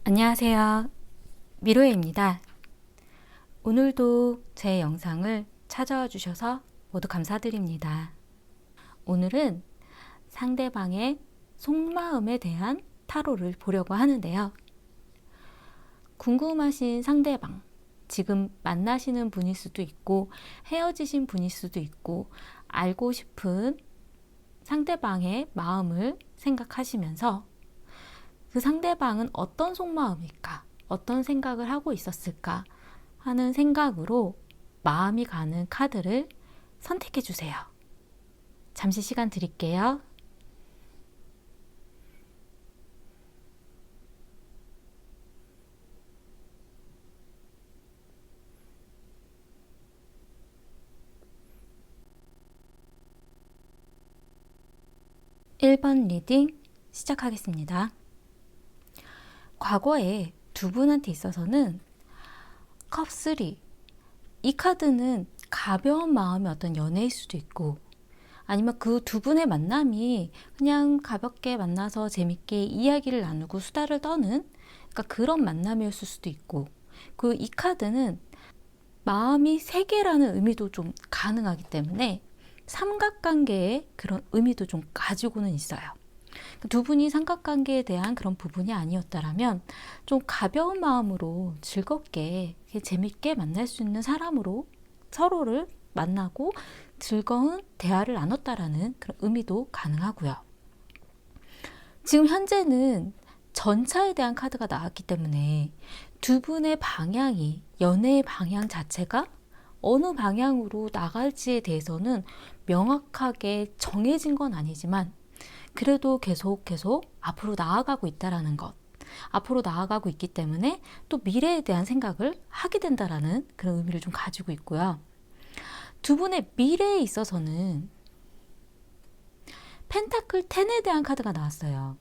안녕하세요. 미로에입니다. 오늘도 제 영상을 찾아와 주셔서 모두 감사드립니다. 오늘은 상대방의 속마음에 대한 타로를 보려고 하는데요. 궁금하신 상대방, 지금 만나시는 분일 수도 있고 헤어지신 분일 수도 있고 알고 싶은 상대방의 마음을 생각하시면서 그 상대방은 어떤 속마음일까? 어떤 생각을 하고 있었을까? 하는 생각으로 마음이 가는 카드를 선택해 주세요. 잠시 시간 드릴게요. (1번) 리딩 시작하겠습니다. 과거에 두 분한테 있어서는 컵3, 이 카드는 가벼운 마음의 어떤 연애일 수도 있고 아니면 그 두 분의 만남이 그냥 가볍게 만나서 재밌게 이야기를 나누고 수다를 떠는 그러니까 그런 만남이었을 수도 있고, 그 이 카드는 마음이 세 개라는 의미도 좀 가능하기 때문에 삼각관계의 그런 의미도 좀 가지고는 있어요. 두 분이 삼각관계에 대한 그런 부분이 아니었다라면 좀 가벼운 마음으로 즐겁게 재밌게 만날 수 있는 사람으로 서로를 만나고 즐거운 대화를 나눴다라는 그런 의미도 가능하고요. 지금 현재는 전차에 대한 카드가 나왔기 때문에 두 분의 방향이, 연애의 방향 자체가 어느 방향으로 나갈지에 대해서는 명확하게 정해진 건 아니지만 그래도 계속 앞으로 나아가고 있다라는 것, 앞으로 나아가고 있기 때문에 또 미래에 대한 생각을 하게 된다라는 그런 의미를 좀 가지고 있고요. 두 분의 미래에 있어서는 펜타클 10에 대한 카드가 나왔어요.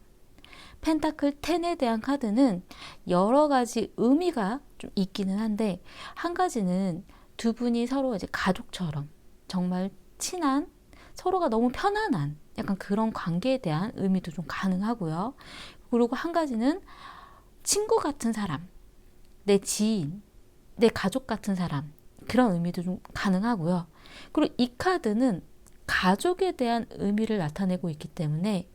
펜타클 10에 대한 카드는 여러 가지 의미가 좀 있기는 한데, 한 가지는 두 분이 서로 이제 가족처럼 정말 친한, 서로가 너무 편안한 약간 그런 관계에 대한 의미도 좀 가능하고요. 그리고 한 가지는 친구 같은 사람, 내 지인, 내 가족 같은 사람, 그런 의미도 좀 가능하고요. 그리고 이 카드는 가족에 대한 의미를 나타내고 있기 때문에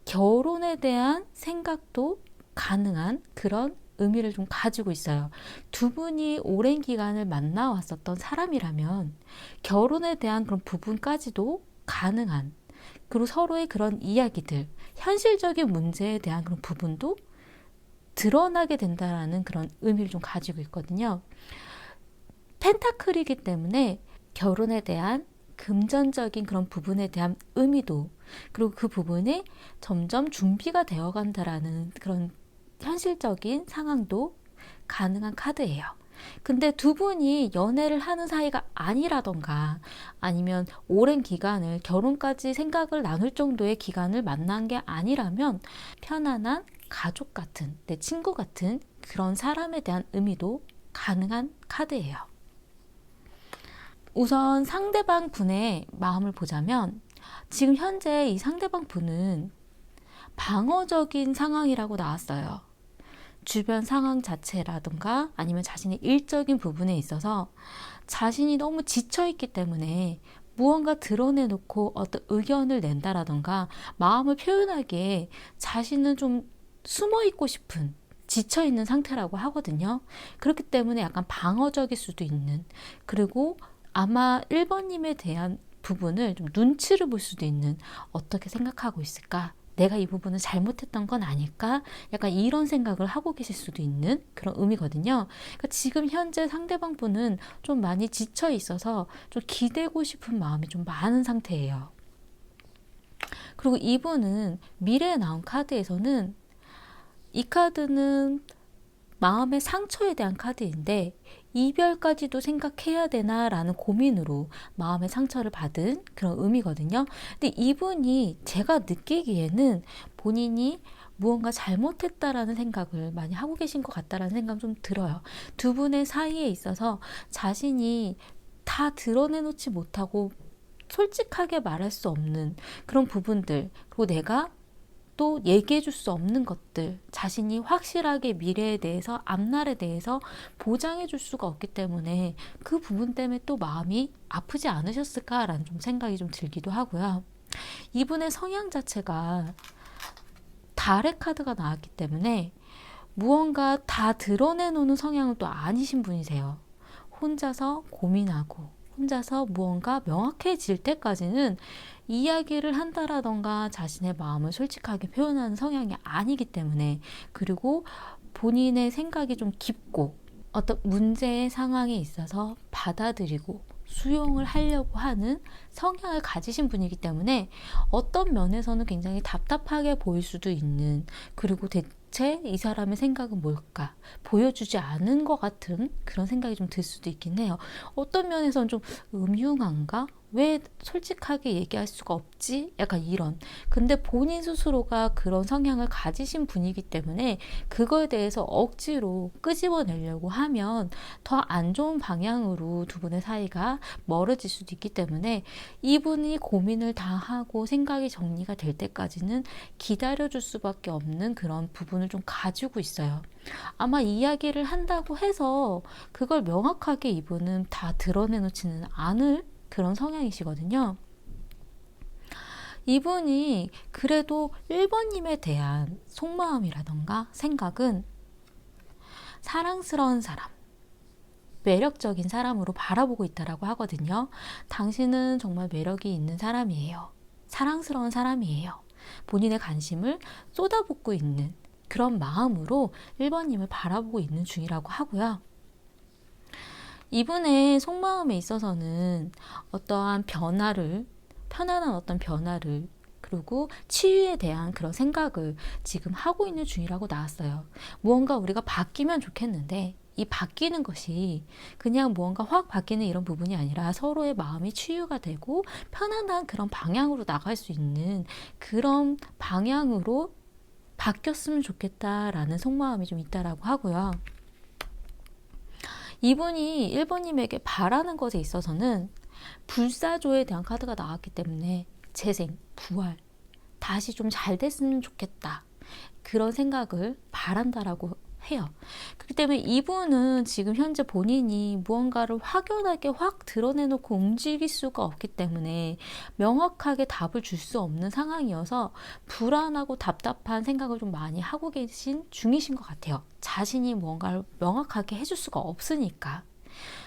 결혼에 대한 생각도 가능한 그런 의미를 좀 가지고 있어요. 두 분이 오랜 기간을 만나왔었던 사람이라면 결혼에 대한 그런 부분까지도 가능한, 그리고 서로의 그런 이야기들, 현실적인 문제에 대한 그런 부분도 드러나게 된다라는 그런 의미를 좀 가지고 있거든요. 펜타클이기 때문에 결혼에 대한 금전적인 그런 부분에 대한 의미도, 그리고 그 부분이 점점 준비가 되어 간다라는 그런 현실적인 상황도 가능한 카드예요. 근데 두 분이 연애를 하는 사이가 아니라던가 아니면 오랜 기간을 결혼까지 생각을 나눌 정도의 기간을 만난 게 아니라면 편안한 가족 같은, 내 친구 같은 그런 사람에 대한 의미도 가능한 카드예요. 우선 상대방 분의 마음을 보자면 지금 현재 이 상대방 분은 방어적인 상황이라고 나왔어요. 주변 상황 자체라든가 아니면 자신의 일적인 부분에 있어서 자신이 너무 지쳐있기 때문에 무언가 드러내놓고 어떤 의견을 낸다라든가 마음을 표현하기에 자신은 좀 숨어있고 싶은, 지쳐있는 상태라고 하거든요. 그렇기 때문에 약간 방어적일 수도 있는, 그리고 아마 1번님에 대한 부분을 좀 눈치를 볼 수도 있는, 어떻게 생각하고 있을까? 내가 이 부분을 잘못했던 건 아닐까? 약간 이런 생각을 하고 계실 수도 있는 그런 의미거든요. 그러니까 지금 현재 상대방 분은 좀 많이 지쳐 있어서 좀 기대고 싶은 마음이 좀 많은 상태예요. 그리고 이분은 미래에 나온 카드에서는 이 카드는 마음의 상처에 대한 카드인데 이별까지도 생각해야 되나 라는 고민으로 마음의 상처를 받은 그런 의미거든요. 근데 이분이 제가 느끼기에는 본인이 무언가 잘못했다라는 생각을 많이 하고 계신 것 같다라는 생각 좀 들어요. 두 분의 사이에 있어서 자신이 다 드러내놓지 못하고 솔직하게 말할 수 없는 그런 부분들, 그리고 내가 또 얘기해 줄 수 없는 것들, 자신이 확실하게 미래에 대해서, 앞날에 대해서 보장해 줄 수가 없기 때문에 그 부분 때문에 또 마음이 아프지 않으셨을까라는 좀 생각이 좀 들기도 하고요. 이분의 성향 자체가 달의 카드가 나왔기 때문에 무언가 다 드러내놓는 성향은 또 아니신 분이세요. 혼자서 고민하고 혼자서 무언가 명확해질 때까지는 이야기를 한다라던가 자신의 마음을 솔직하게 표현하는 성향이 아니기 때문에, 그리고 본인의 생각이 좀 깊고 어떤 문제의 상황에 있어서 받아들이고 수용을 하려고 하는 성향을 가지신 분이기 때문에 어떤 면에서는 굉장히 답답하게 보일 수도 있는, 그리고 대체 이 사람의 생각은 뭘까 보여주지 않은 것 같은 그런 생각이 좀 들 수도 있긴 해요. 어떤 면에서는 좀 음흉한가? 왜 솔직하게 얘기할 수가 없지? 약간 이런. 근데 본인 스스로가 그런 성향을 가지신 분이기 때문에 그거에 대해서 억지로 끄집어내려고 하면 더 안 좋은 방향으로 두 분의 사이가 멀어질 수도 있기 때문에 이분이 고민을 다 하고 생각이 정리가 될 때까지는 기다려줄 수밖에 없는 그런 부분을 좀 가지고 있어요. 아마 이야기를 한다고 해서 그걸 명확하게 이분은 다 드러내놓지는 않을 그런 성향이시거든요. 이분이 그래도 1번님에 대한 속마음이라던가 생각은 사랑스러운 사람, 매력적인 사람으로 바라보고 있다라고 하거든요. 당신은 정말 매력이 있는 사람이에요. 사랑스러운 사람이에요. 본인의 관심을 쏟아붓고 있는 그런 마음으로 1번님을 바라보고 있는 중이라고 하고요. 이분의 속마음에 있어서는 어떠한 변화를, 편안한 어떤 변화를, 그리고 치유에 대한 그런 생각을 지금 하고 있는 중이라고 나왔어요. 무언가 우리가 바뀌면 좋겠는데 이 바뀌는 것이 그냥 무언가 확 바뀌는 이런 부분이 아니라 서로의 마음이 치유가 되고 편안한 그런 방향으로 나갈 수 있는 그런 방향으로 바뀌었으면 좋겠다라는 속마음이 좀 있다라고 하고요. 이분이 1번님에게 바라는 것에 있어서는 불사조에 대한 카드가 나왔기 때문에 재생, 부활, 다시 좀 잘 됐으면 좋겠다. 그런 생각을 바란다라고 해요. 그렇기 때문에 이분은 지금 현재 본인이 무언가를 확연하게 확 드러내놓고 움직일 수가 없기 때문에 명확하게 답을 줄 수 없는 상황이어서 불안하고 답답한 생각을 좀 많이 하고 계신 중이신 것 같아요. 자신이 무언가를 명확하게 해줄 수가 없으니까.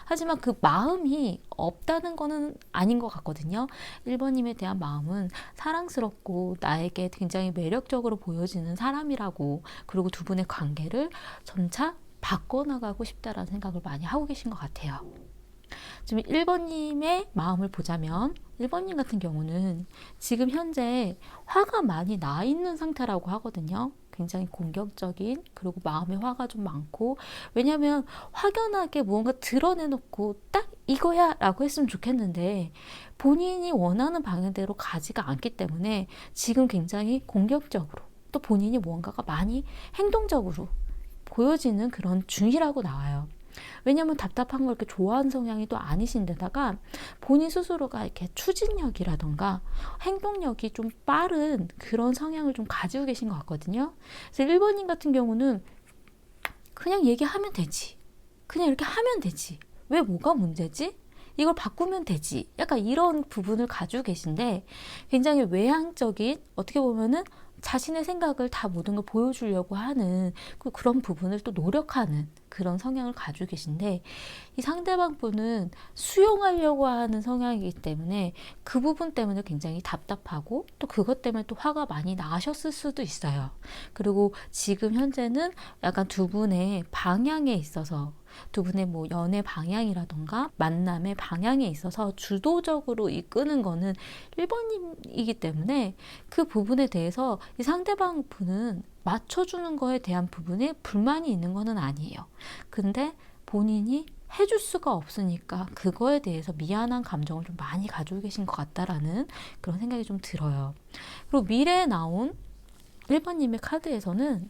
하지만 그 마음이 없다는 거는 아닌 것 같거든요. 1번님에 대한 마음은 사랑스럽고 나에게 굉장히 매력적으로 보여지는 사람이라고, 그리고 두 분의 관계를 점차 바꿔나가고 싶다라는 생각을 많이 하고 계신 것 같아요. 지금 1번님의 마음을 보자면 1번님 같은 경우는 지금 현재 화가 많이 나 있는 상태라고 하거든요. 굉장히 공격적인, 그리고 마음에 화가 좀 많고, 왜냐하면 확연하게 무언가 드러내놓고 딱 이거야 라고 했으면 좋겠는데 본인이 원하는 방향대로 가지가 않기 때문에 지금 굉장히 공격적으로, 또 본인이 무언가가 많이 행동적으로 보여지는 그런 중이라고 나와요. 왜냐하면 답답한 걸 이렇게 좋아하는 성향이 또 아니신데다가 본인 스스로가 이렇게 추진력이라던가 행동력이 좀 빠른 그런 성향을 좀 가지고 계신 것 같거든요. 그래서 1번님 같은 경우는 그냥 얘기하면 되지. 그냥 이렇게 하면 되지. 왜 뭐가 문제지? 이걸 바꾸면 되지. 약간 이런 부분을 가지고 계신데 굉장히 외향적인, 어떻게 보면은 자신의 생각을 다 모든 걸 보여주려고 하는 그런 부분을 또 노력하는 그런 성향을 가지고 계신데, 이 상대방 분은 수용하려고 하는 성향이기 때문에 그 부분 때문에 굉장히 답답하고 또 그것 때문에 또 화가 많이 나셨을 수도 있어요. 그리고 지금 현재는 약간 두 분의 방향에 있어서, 두 분의 뭐 연애 방향이라던가 만남의 방향에 있어서 주도적으로 이끄는 거는 1번님이기 때문에 그 부분에 대해서 이 상대방 분은 맞춰주는 거에 대한 부분에 불만이 있는 거는 아니에요. 근데 본인이 해줄 수가 없으니까 그거에 대해서 미안한 감정을 좀 많이 가지고 계신 것 같다라는 그런 생각이 좀 들어요. 그리고 미래에 나온 1번님의 카드에서는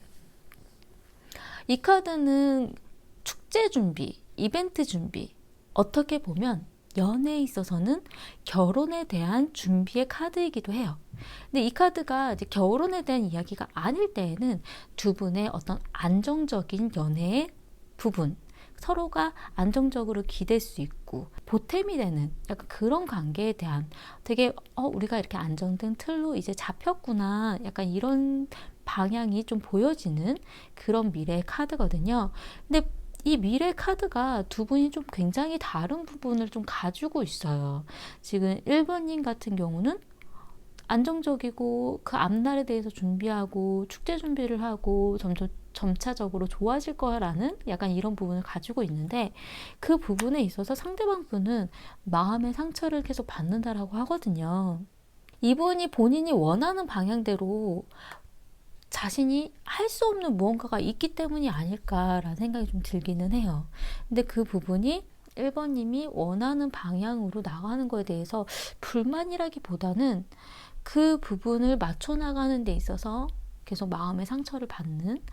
이 카드는 축제 준비, 이벤트 준비, 어떻게 보면 연애에 있어서는 결혼에 대한 준비의 카드이기도 해요. 근데 이 카드가 이제 결혼에 대한 이야기가 아닐 때에는 두 분의 어떤 안정적인 연애의 부분, 서로가 안정적으로 기댈 수 있고 보탬이 되는 약간 그런 관계에 대한 되게 우리가 이렇게 안정된 틀로 이제 잡혔구나, 약간 이런 방향이 좀 보여지는 그런 미래의 카드거든요. 근데 이 미래 카드가 두 분이 좀 굉장히 다른 부분을 좀 가지고 있어요. 지금 1번님 같은 경우는 안정적이고 그 앞날에 대해서 준비하고 축제 준비를 하고 점차적으로 좋아질 거라는 약간 이런 부분을 가지고 있는데, 그 부분에 있어서 상대방 분은 마음의 상처를 계속 받는다라고 하거든요. 이분이 본인이 원하는 방향대로 자신이 할 수 없는 무언가가 있기 때문이 아닐까라는 생각이 좀 들기는 해요. 근데 그 부분이 1번님이 원하는 방향으로 나가는 거에 대해서 불만이라기보다는 그 부분을 맞춰 나가는 데 있어서 계속 마음의 상처를 받는,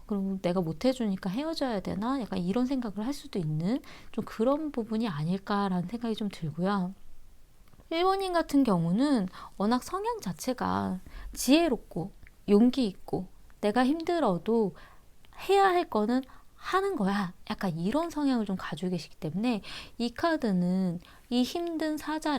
그리고 내가 못 해주니까 헤어져야 되나, 약간 이런 생각을 할 수도 있는 좀 그런 부분이 아닐까라는 생각이 좀 들고요. 1번님 같은 경우는 워낙 성향 자체가 지혜롭고 용기 있고 내가 힘들어도 해야 할 거는 하는 거야, 약간 이런 성향을 좀 가지고 계시기 때문에 이 카드는 이 힘든 사자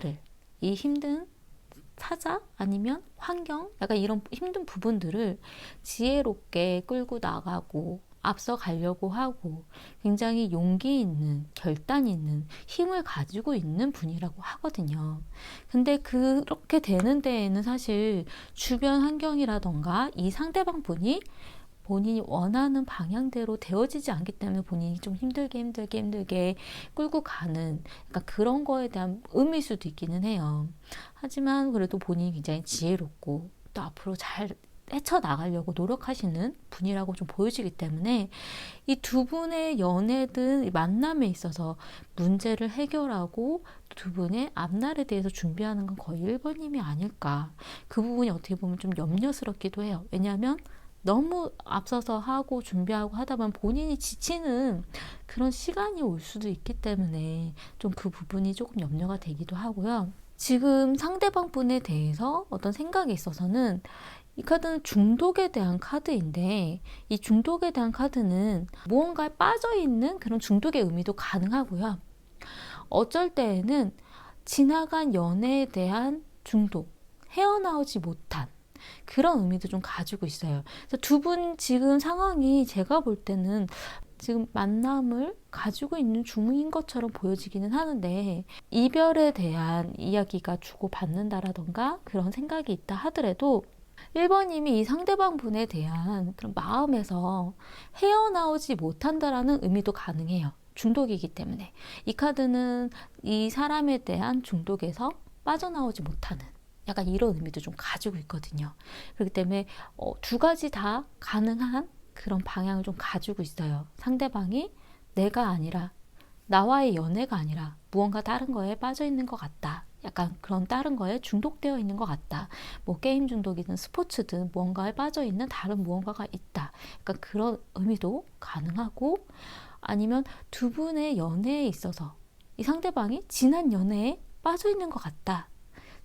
아니면 환경, 약간 이런 힘든 부분들을 지혜롭게 끌고 나가고 앞서 가려고 하고 굉장히 용기 있는, 결단 있는 힘을 가지고 있는 분이라고 하거든요. 근데 그렇게 되는 데에는 사실 주변 환경이라던가 이 상대방 분이 본인이 원하는 방향대로 되어지지 않기 때문에 본인이 좀 힘들게 끌고 가는 약간 그런 거에 대한 의미일 수도 있기는 해요. 하지만 그래도 본인이 굉장히 지혜롭고 또 앞으로 잘 헤쳐나가려고 노력하시는 분이라고 좀 보여지기 때문에 이 두 분의 연애든 만남에 있어서 문제를 해결하고 두 분의 앞날에 대해서 준비하는 건 거의 1번님이 아닐까. 그 부분이 어떻게 보면 좀 염려스럽기도 해요. 왜냐하면 너무 앞서서 하고 준비하고 하다 보면 본인이 지치는 그런 시간이 올 수도 있기 때문에 좀 그 부분이 조금 염려가 되기도 하고요. 지금 상대방 분에 대해서 어떤 생각이 있어서는 이 카드는 중독에 대한 카드인데, 이 중독에 대한 카드는 무언가에 빠져있는 그런 중독의 의미도 가능하고요. 어쩔 때에는 지나간 연애에 대한 중독, 헤어나오지 못한 그런 의미도 좀 가지고 있어요. 두 분 지금 상황이 제가 볼 때는 지금 만남을 가지고 있는 중인 것처럼 보여지기는 하는데, 이별에 대한 이야기가 주고받는다라던가 그런 생각이 있다 하더라도 1번님이 이 상대방 분에 대한 그런 마음에서 헤어나오지 못한다라는 의미도 가능해요. 중독이기 때문에. 이 카드는 이 사람에 대한 중독에서 빠져나오지 못하는 약간 이런 의미도 좀 가지고 있거든요. 그렇기 때문에 두 가지 다 가능한 그런 방향을 좀 가지고 있어요. 상대방이 내가 아니라, 나와의 연애가 아니라 무언가 다른 거에 빠져 있는 것 같다. 약간 그런 다른 거에 중독되어 있는 것 같다. 뭐 게임 중독이든 스포츠든 무언가에 빠져 있는 다른 무언가가 있다. 약간 그런 의미도 가능하고, 아니면 두 분의 연애에 있어서 이 상대방이 지난 연애에 빠져 있는 것 같다.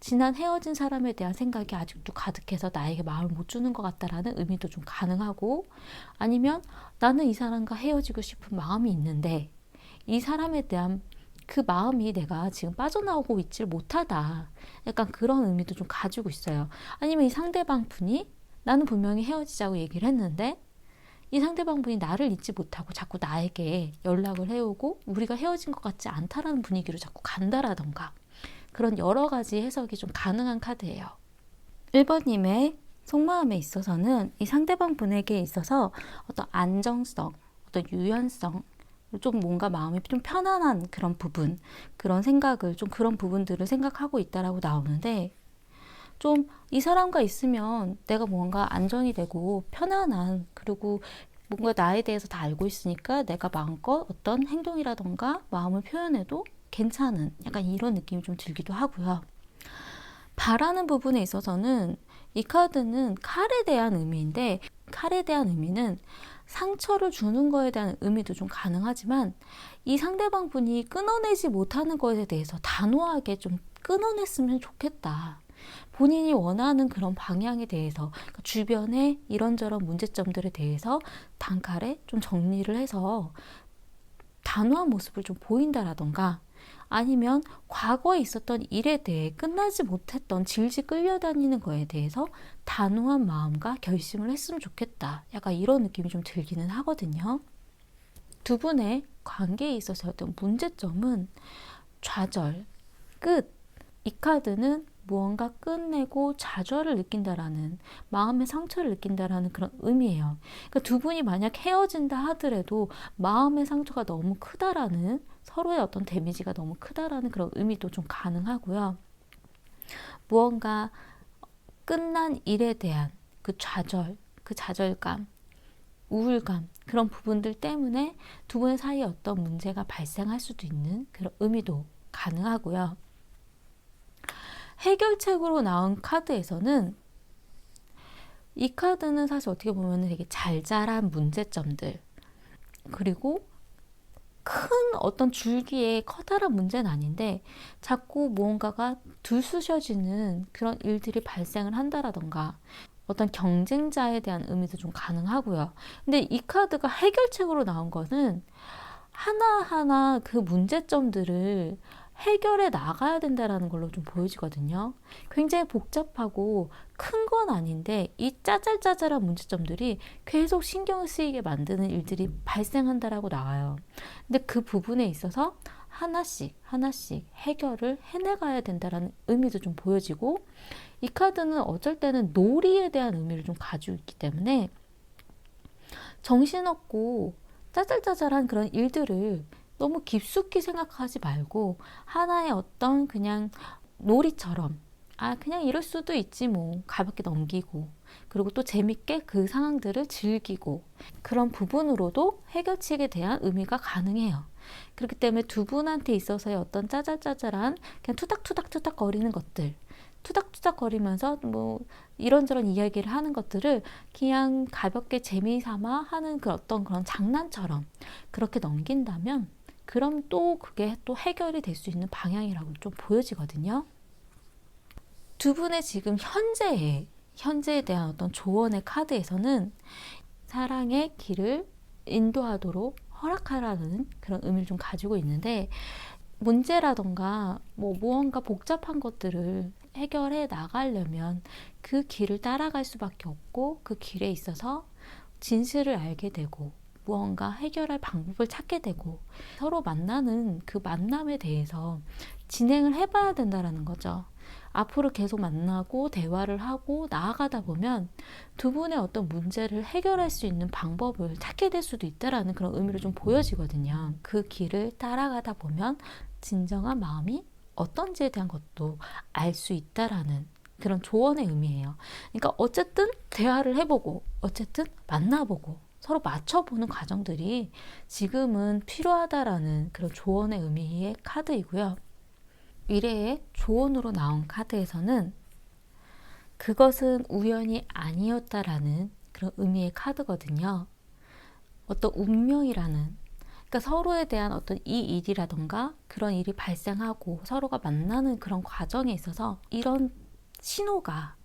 지난 헤어진 사람에 대한 생각이 아직도 가득해서 나에게 마음을 못 주는 것 같다라는 의미도 좀 가능하고, 아니면 나는 이 사람과 헤어지고 싶은 마음이 있는데 이 사람에 대한 그 마음이 내가 지금 빠져나오고 있질 못하다. 약간 그런 의미도 좀 가지고 있어요. 아니면 이 상대방 분이 나는 분명히 헤어지자고 얘기를 했는데 이 상대방 분이 나를 잊지 못하고 자꾸 나에게 연락을 해오고 우리가 헤어진 것 같지 않다라는 분위기로 자꾸 간다라던가, 그런 여러 가지 해석이 좀 가능한 카드예요. 1번님의 속마음에 있어서는 이 상대방 분에게 있어서 어떤 안정성, 어떤 유연성, 좀 뭔가 마음이 좀 편안한 그런 부분, 그런 생각을, 좀 그런 부분들을 생각하고 있다라고 나오는데, 좀 이 사람과 있으면 내가 뭔가 안정이 되고 편안한, 그리고 뭔가 나에 대해서 다 알고 있으니까 내가 마음껏 어떤 행동이라던가 마음을 표현해도 괜찮은 약간 이런 느낌이 좀 들기도 하고요. 바라는 부분에 있어서는 이 카드는 칼에 대한 의미인데, 칼에 대한 의미는 상처를 주는 거에 대한 의미도 좀 가능하지만, 이 상대방 분이 끊어내지 못하는 것에 대해서 단호하게 좀 끊어냈으면 좋겠다. 본인이 원하는 그런 방향에 대해서, 그러니까 주변에 이런저런 문제점들에 대해서 단칼에 좀 정리를 해서 단호한 모습을 좀 보인다라던가, 아니면 과거에 있었던 일에 대해 끝나지 못했던 질질 끌려다니는 거에 대해서 단호한 마음과 결심을 했으면 좋겠다. 약간 이런 느낌이 좀 들기는 하거든요. 두 분의 관계에 있어서 어떤 문제점은 좌절, 끝. 이 카드는 무언가 끝내고 좌절을 느낀다라는, 마음의 상처를 느낀다라는 그런 의미예요. 그러니까 두 분이 만약 헤어진다 하더라도 마음의 상처가 너무 크다라는, 서로의 어떤 데미지가 너무 크다라는 그런 의미도 좀 가능하고요. 무언가 끝난 일에 대한 그 좌절, 그 좌절감, 우울감, 그런 부분들 때문에 두 분의 사이에 어떤 문제가 발생할 수도 있는 그런 의미도 가능하고요. 해결책으로 나온 카드에서는, 이 카드는 사실 어떻게 보면 되게 잘 자란 문제점들, 그리고 큰 어떤 줄기에 커다란 문제는 아닌데 자꾸 무언가가 들쑤셔지는 그런 일들이 발생을 한다라던가, 어떤 경쟁자에 대한 의미도 좀 가능하고요. 근데 이 카드가 해결책으로 나온 거는 하나하나 그 문제점들을 해결해 나가야 된다라는 걸로 좀 보여지거든요. 굉장히 복잡하고 큰 건 아닌데 이 짜잘짜잘한 문제점들이 계속 신경 쓰이게 만드는 일들이 발생한다라고 나와요. 근데 그 부분에 있어서 하나씩 하나씩 해결을 해내가야 된다라는 의미도 좀 보여지고, 이 카드는 어쩔 때는 놀이에 대한 의미를 좀 가지고 있기 때문에 정신없고 짜잘짜잘한 그런 일들을 너무 깊숙이 생각하지 말고 하나의 어떤 그냥 놀이처럼, 그냥 이럴 수도 있지 뭐, 가볍게 넘기고, 그리고 또 재밌게 그 상황들을 즐기고, 그런 부분으로도 해결책에 대한 의미가 가능해요. 그렇기 때문에 두 분한테 있어서의 어떤 짜잘짜잘한 그냥 투닥투닥투닥 거리는 것들, 투닥투닥 거리면서 뭐 이런저런 이야기를 하는 것들을 그냥 가볍게 재미삼아 하는 그 어떤 그런 장난처럼 그렇게 넘긴다면, 그럼 또 그게 또 해결이 될 수 있는 방향이라고 좀 보여지거든요. 두 분의 지금 현재에 대한 어떤 조언의 카드에서는 사랑의 길을 인도하도록 허락하라는 그런 의미를 좀 가지고 있는데, 문제라던가 뭐 무언가 복잡한 것들을 해결해 나가려면 그 길을 따라갈 수밖에 없고, 그 길에 있어서 진실을 알게 되고 무언가 해결할 방법을 찾게 되고, 서로 만나는 그 만남에 대해서 진행을 해봐야 된다는 거죠. 앞으로 계속 만나고 대화를 하고 나아가다 보면 두 분의 어떤 문제를 해결할 수 있는 방법을 찾게 될 수도 있다라는 그런 의미로 좀 보여지거든요. 그 길을 따라가다 보면 진정한 마음이 어떤지에 대한 것도 알 수 있다라는 그런 조언의 의미예요. 그러니까 어쨌든 대화를 해보고, 어쨌든 만나보고, 서로 맞춰보는 과정들이 지금은 필요하다라는 그런 조언의 의미의 카드이고요. 미래의 조언으로 나온 카드에서는 그것은 우연이 아니었다라는 그런 의미의 카드거든요. 어떤 운명이라는, 그러니까 서로에 대한 어떤 이 일이라던가 그런 일이 발생하고 서로가 만나는 그런 과정에 있어서 이런 신호가,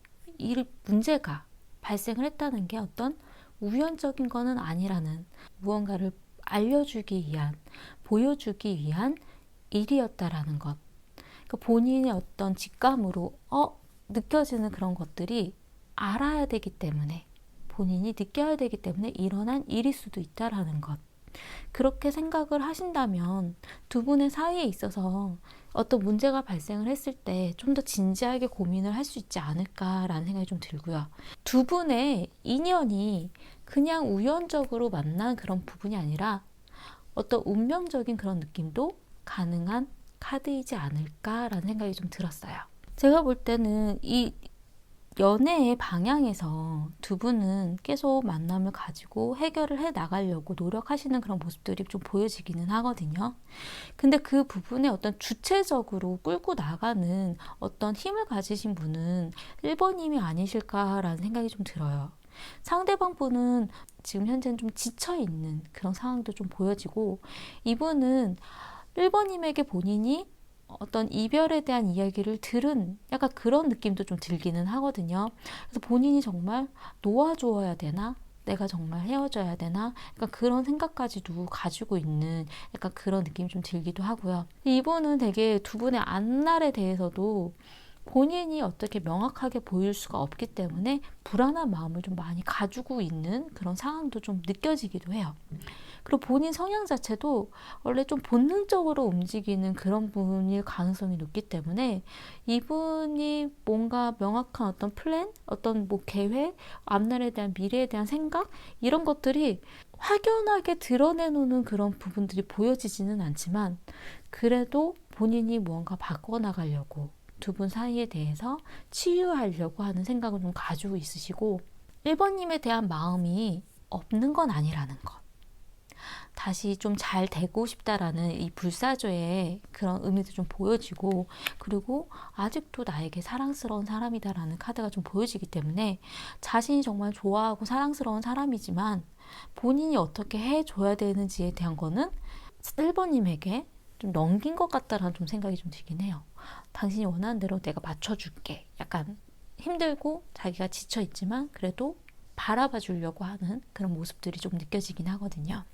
문제가 발생을 했다는 게 어떤 우연적인 거는 아니라는, 무언가를 알려주기 위한, 보여주기 위한 일이었다라는 것. 그러니까 본인의 어떤 직감으로 느껴지는 그런 것들이 알아야 되기 때문에, 본인이 느껴야 되기 때문에 일어난 일일 수도 있다라는 것. 그렇게 생각을 하신다면 두 분의 사이에 있어서 어떤 문제가 발생을 했을 때 좀 더 진지하게 고민을 할 수 있지 않을까라는 생각이 좀 들고요. 두 분의 인연이 그냥 우연적으로 만난 그런 부분이 아니라 어떤 운명적인 그런 느낌도 가능한 카드이지 않을까라는 생각이 좀 들었어요. 제가 볼 때는 이 연애의 방향에서 두 분은 계속 만남을 가지고 해결을 해 나가려고 노력하시는 그런 모습들이 좀 보여지기는 하거든요. 근데 그 부분에 어떤 주체적으로 끌고 나가는 어떤 힘을 가지신 분은 1번님이 아니실까라는 생각이 좀 들어요. 상대방 분은 지금 현재는 좀 지쳐있는 그런 상황도 좀 보여지고, 이분은 1번님에게 본인이 어떤 이별에 대한 이야기를 들은 약간 그런 느낌도 좀 들기는 하거든요. 그래서 본인이 정말 놓아줘야 되나? 내가 정말 헤어져야 되나? 약간 그런 생각까지도 가지고 있는 약간 그런 느낌이 좀 들기도 하고요. 이분은 되게 두 분의 앞날에 대해서도 본인이 어떻게 명확하게 보일 수가 없기 때문에 불안한 마음을 좀 많이 가지고 있는 그런 상황도 좀 느껴지기도 해요. 그리고 본인 성향 자체도 원래 좀 본능적으로 움직이는 그런 분일 가능성이 높기 때문에 이분이 뭔가 명확한 어떤 플랜, 어떤 뭐 계획, 앞날에 대한 미래에 대한 생각, 이런 것들이 확연하게 드러내놓는 그런 부분들이 보여지지는 않지만, 그래도 본인이 무언가 바꿔나가려고 두 분 사이에 대해서 치유하려고 하는 생각을 좀 가지고 있으시고, 1번님에 대한 마음이 없는 건 아니라는 것. 다시 좀 잘 되고 싶다라는 이 불사조의 그런 의미도 좀 보여지고, 그리고 아직도 나에게 사랑스러운 사람이다라는 카드가 좀 보여지기 때문에 자신이 정말 좋아하고 사랑스러운 사람이지만 본인이 어떻게 해줘야 되는지에 대한 거는 1번님에게 좀 넘긴 것 같다라는 좀 생각이 좀 들긴 해요. 당신이 원하는 대로 내가 맞춰줄게. 약간 힘들고 자기가 지쳐있지만 그래도 바라봐 주려고 하는 그런 모습들이 좀 느껴지긴 하거든요.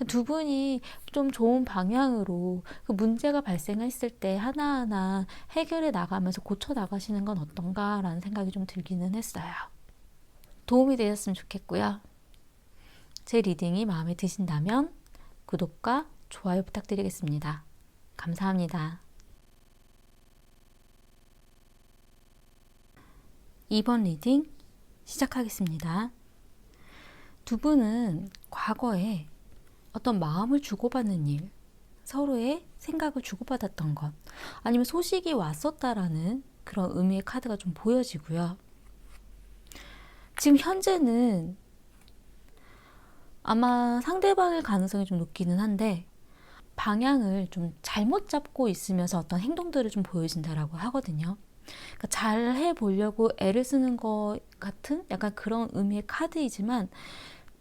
두 분이 좀 좋은 방향으로 그 문제가 발생했을 때 하나하나 해결해 나가면서 고쳐 나가시는 건 어떤가라는 생각이 좀 들기는 했어요. 도움이 되셨으면 좋겠고요. 제 리딩이 마음에 드신다면 구독과 좋아요 부탁드리겠습니다. 감사합니다. 2번 리딩 시작하겠습니다. 두 분은 과거에 어떤 마음을 주고받는 일, 서로의 생각을 주고받았던 것, 아니면 소식이 왔었다라는 그런 의미의 카드가 좀 보여지고요. 지금 현재는 아마 상대방일 가능성이 좀 높기는 한데, 방향을 좀 잘못 잡고 있으면서 어떤 행동들을 좀 보여진다라고 하거든요. 그러니까 잘 해보려고 애를 쓰는 것 같은 약간 그런 의미의 카드이지만,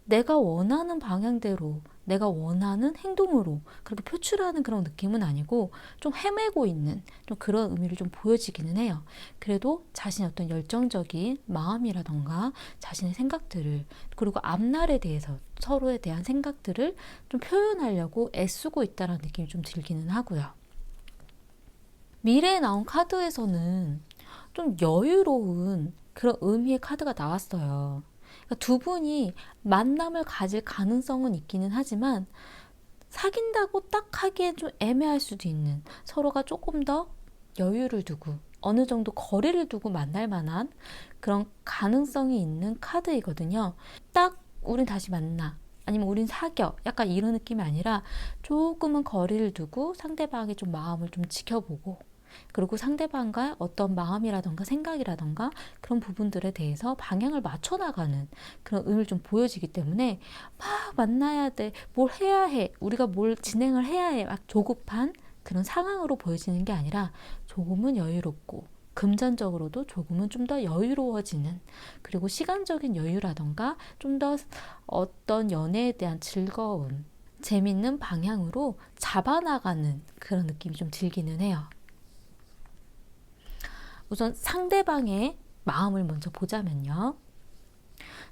내가 원하는 방향대로 내가 원하는 행동으로 그렇게 표출하는 그런 느낌은 아니고 좀 헤매고 있는 좀 그런 의미를 좀 보여지기는 해요. 그래도 자신의 어떤 열정적인 마음이라던가 자신의 생각들을, 그리고 앞날에 대해서 서로에 대한 생각들을 좀 표현하려고 애쓰고 있다는 느낌이 좀 들기는 하고요. 미래에 나온 카드에서는 좀 여유로운 그런 의미의 카드가 나왔어요. 그러니까 두 분이 만남을 가질 가능성은 있기는 하지만 사귄다고 딱 하기엔 좀 애매할 수도 있는, 서로가 조금 더 여유를 두고 어느 정도 거리를 두고 만날 만한 그런 가능성이 있는 카드이거든요. 딱 우린 다시 만나, 아니면 우린 사겨, 약간 이런 느낌이 아니라 조금은 거리를 두고 상대방의 좀 마음을 좀 지켜보고, 그리고 상대방과 어떤 마음이라던가 생각이라던가 그런 부분들에 대해서 방향을 맞춰 나가는 그런 의미를 좀 보여지기 때문에 막 만나야 돼, 뭘 해야 해, 우리가 뭘 진행을 해야 해, 막 조급한 그런 상황으로 보여지는 게 아니라 조금은 여유롭고 금전적으로도 조금은 좀 더 여유로워지는, 그리고 시간적인 여유라던가 좀 더 어떤 연애에 대한 즐거움, 재밌는 방향으로 잡아나가는 그런 느낌이 좀 들기는 해요. 우선 상대방의 마음을 먼저 보자면요.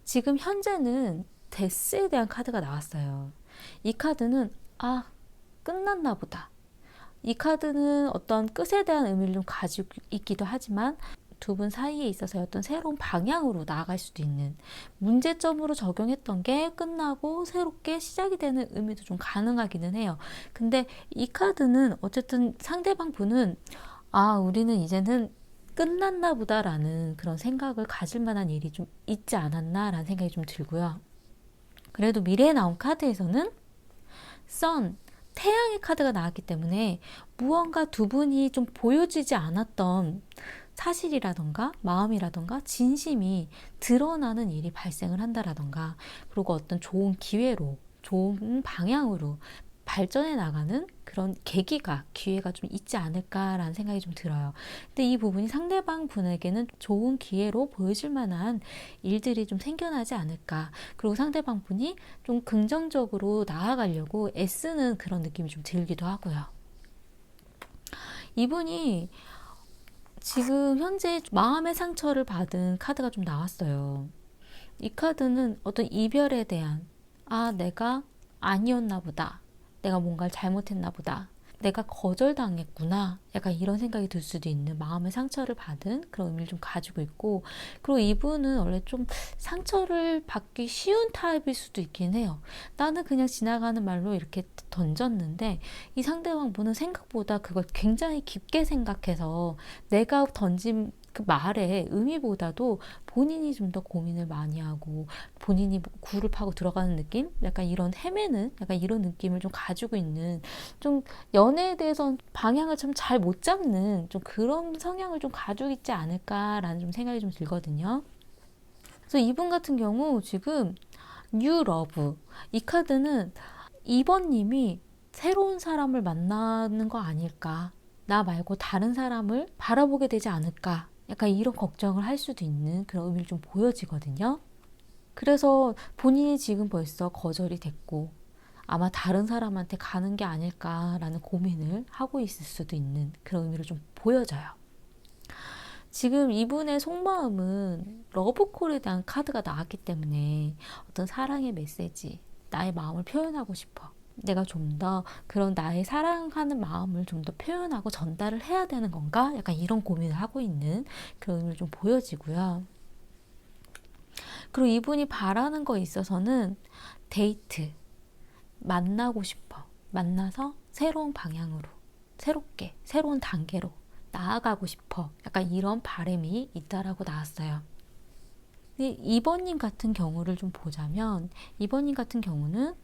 지금 현재는 데스에 대한 카드가 나왔어요. 이 카드는 끝났나 보다. 이 카드는 어떤 끝에 대한 의미를 좀 가지고 있기도 하지만 두 분 사이에 있어서 어떤 새로운 방향으로 나아갈 수도 있는, 문제점으로 적용했던 게 끝나고 새롭게 시작이 되는 의미도 좀 가능하기는 해요. 근데 이 카드는 어쨌든 상대방 분은 우리는 이제는 끝났나 보다라는 그런 생각을 가질 만한 일이 좀 있지 않았나라는 생각이 좀 들고요. 그래도 미래에 나온 카드에서는 선, 태양의 카드가 나왔기 때문에 무언가 두 분이 좀 보여지지 않았던 사실이라던가 마음이라던가 진심이 드러나는 일이 발생을 한다라던가, 그리고 어떤 좋은 기회로, 좋은 방향으로 발전해 나가는 그런 계기가, 기회가 좀 있지 않을까라는 생각이 좀 들어요. 근데 이 부분이 상대방 분에게는 좋은 기회로 보여질 만한 일들이 좀 생겨나지 않을까. 그리고 상대방 분이 좀 긍정적으로 나아가려고 애쓰는 그런 느낌이 좀 들기도 하고요. 이분이 지금 현재 마음의 상처를 받은 카드가 좀 나왔어요. 이 카드는 어떤 이별에 대한, 내가 아니었나 보다. 내가 뭔가를 잘못했나 보다. 내가 거절당했구나. 약간 이런 생각이 들 수도 있는 마음의 상처를 받은 그런 의미를 좀 가지고 있고, 그리고 이분은 원래 좀 상처를 받기 쉬운 타입일 수도 있긴 해요. 나는 그냥 지나가는 말로 이렇게 던졌는데 이 상대방 분은 생각보다 그걸 굉장히 깊게 생각해서 내가 던진 그 말의 의미보다도 본인이 좀 더 고민을 많이 하고 본인이 굴을 파고 들어가는 느낌? 약간 이런 헤매는 약간 이런 느낌을 좀 가지고 있는, 좀 연애에 대해서 방향을 좀 잘 못 잡는 좀 그런 성향을 좀 가지고 있지 않을까라는 좀 생각이 좀 들거든요. 그래서 이분 같은 경우 지금 뉴 러브, 이 카드는 2번님이 새로운 사람을 만나는 거 아닐까, 나 말고 다른 사람을 바라보게 되지 않을까, 약간 이런 걱정을 할 수도 있는 그런 의미를 좀 보여지거든요. 그래서 본인이 지금 벌써 거절이 됐고 아마 다른 사람한테 가는 게 아닐까라는 고민을 하고 있을 수도 있는 그런 의미를 좀 보여져요. 지금 이분의 속마음은 러브콜에 대한 카드가 나왔기 때문에 어떤 사랑의 메시지, 나의 마음을 표현하고 싶어. 내가 좀 더 그런 나의 사랑하는 마음을 좀 더 표현하고 전달을 해야 되는 건가? 약간 이런 고민을 하고 있는 그런 의미를 좀 보여지고요. 그리고 이분이 바라는 거에 있어서는 데이트, 만나고 싶어. 만나서 새로운 방향으로, 새롭게, 새로운 단계로 나아가고 싶어. 약간 이런 바람이 있다라고 나왔어요. 근데 2번님 같은 경우를 좀 보자면, 2번님 같은 경우는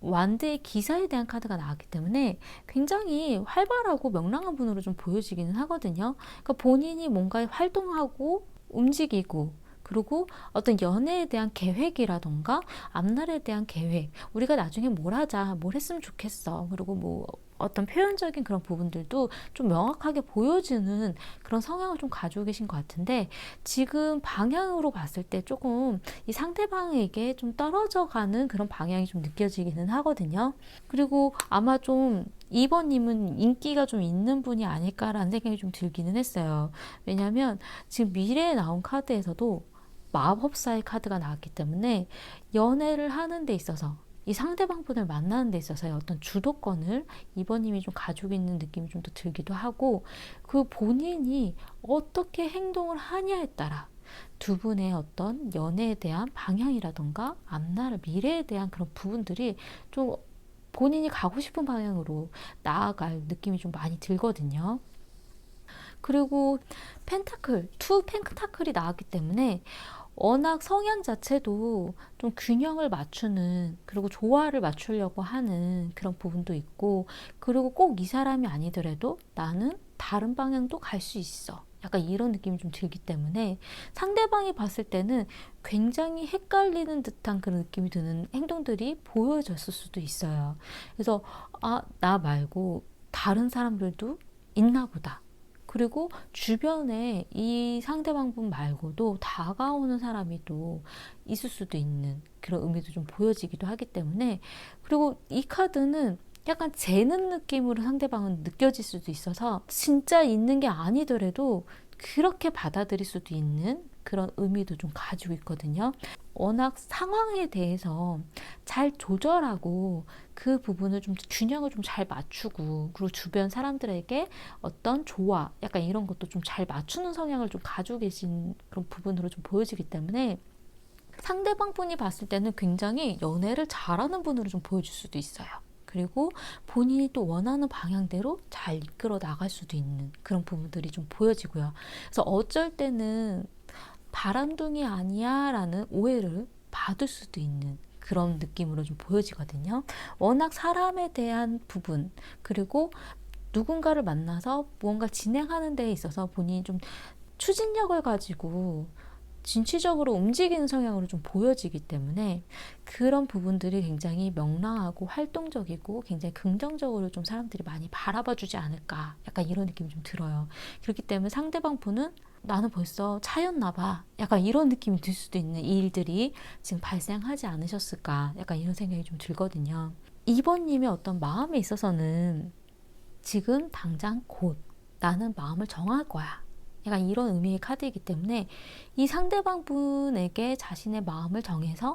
완드의 기사에 대한 카드가 나왔기 때문에 굉장히 활발하고 명랑한 분으로 좀 보여지기는 하거든요. 그러니까 본인이 뭔가 활동하고 움직이고, 그리고 어떤 연애에 대한 계획이라던가 앞날에 대한 계획, 우리가 나중에 뭘 하자, 뭘 했으면 좋겠어, 그리고 뭐 어떤 표현적인 그런 부분들도 좀 명확하게 보여주는 그런 성향을 좀 가지고 계신 것 같은데, 지금 방향으로 봤을 때 조금 이 상대방에게 좀 떨어져 가는 그런 방향이 좀 느껴지기는 하거든요. 그리고 아마 좀 2번님은 인기가 좀 있는 분이 아닐까라는 생각이 좀 들기는 했어요. 왜냐하면 지금 미래에 나온 카드에서도 마법사의 카드가 나왔기 때문에 연애를 하는 데 있어서, 이 상대방 분을 만나는 데 있어서의 어떤 주도권을 2번님이 좀 가지고 있는 느낌이 좀 더 들기도 하고, 그 본인이 어떻게 행동을 하냐에 따라 두 분의 어떤 연애에 대한 방향이라던가 앞날 미래에 대한 그런 부분들이 좀 본인이 가고 싶은 방향으로 나아갈 느낌이 좀 많이 들거든요. 그리고 펜타클, 투 펜타클이 나왔기 때문에 워낙 성향 자체도 좀 균형을 맞추는, 그리고 조화를 맞추려고 하는 그런 부분도 있고, 그리고 꼭 이 사람이 아니더라도 나는 다른 방향도 갈 수 있어, 약간 이런 느낌이 좀 들기 때문에 상대방이 봤을 때는 굉장히 헷갈리는 듯한 그런 느낌이 드는 행동들이 보여졌을 수도 있어요. 그래서 나 말고 다른 사람들도 있나 보다. 그리고 주변에 이 상대방 분 말고도 다가오는 사람이 또 있을 수도 있는 그런 의미도 좀 보여지기도 하기 때문에, 그리고 이 카드는 약간 재는 느낌으로 상대방은 느껴질 수도 있어서 진짜 있는 게 아니더라도 그렇게 받아들일 수도 있는 그런 의미도 좀 가지고 있거든요. 워낙 상황에 대해서 잘 조절하고 그 부분을 좀 균형을 좀 잘 맞추고, 그리고 주변 사람들에게 어떤 조화, 약간 이런 것도 좀 잘 맞추는 성향을 좀 가지고 계신 그런 부분으로 좀 보여지기 때문에 상대방 분이 봤을 때는 굉장히 연애를 잘하는 분으로 좀 보여줄 수도 있어요. 그리고 본인이 또 원하는 방향대로 잘 이끌어 나갈 수도 있는 그런 부분들이 좀 보여지고요. 그래서 어쩔 때는 바람둥이 아니야 라는 오해를 받을 수도 있는 그런 느낌으로 좀 보여지거든요. 워낙 사람에 대한 부분, 그리고 누군가를 만나서 무언가 진행하는 데 있어서 본인이 좀 추진력을 가지고 진취적으로 움직이는 성향으로 좀 보여지기 때문에 그런 부분들이 굉장히 명랑하고 활동적이고 굉장히 긍정적으로 좀 사람들이 많이 바라봐 주지 않을까, 약간 이런 느낌이 좀 들어요. 그렇기 때문에 상대방 분은 나는 벌써 차였나 봐, 약간 이런 느낌이 들 수도 있는 이 일들이 지금 발생하지 않으셨을까, 약간 이런 생각이 좀 들거든요. 2번님의 어떤 마음에 있어서는 지금 당장 곧 나는 마음을 정할 거야, 약간 이런 의미의 카드이기 때문에 이 상대방 분에게 자신의 마음을 정해서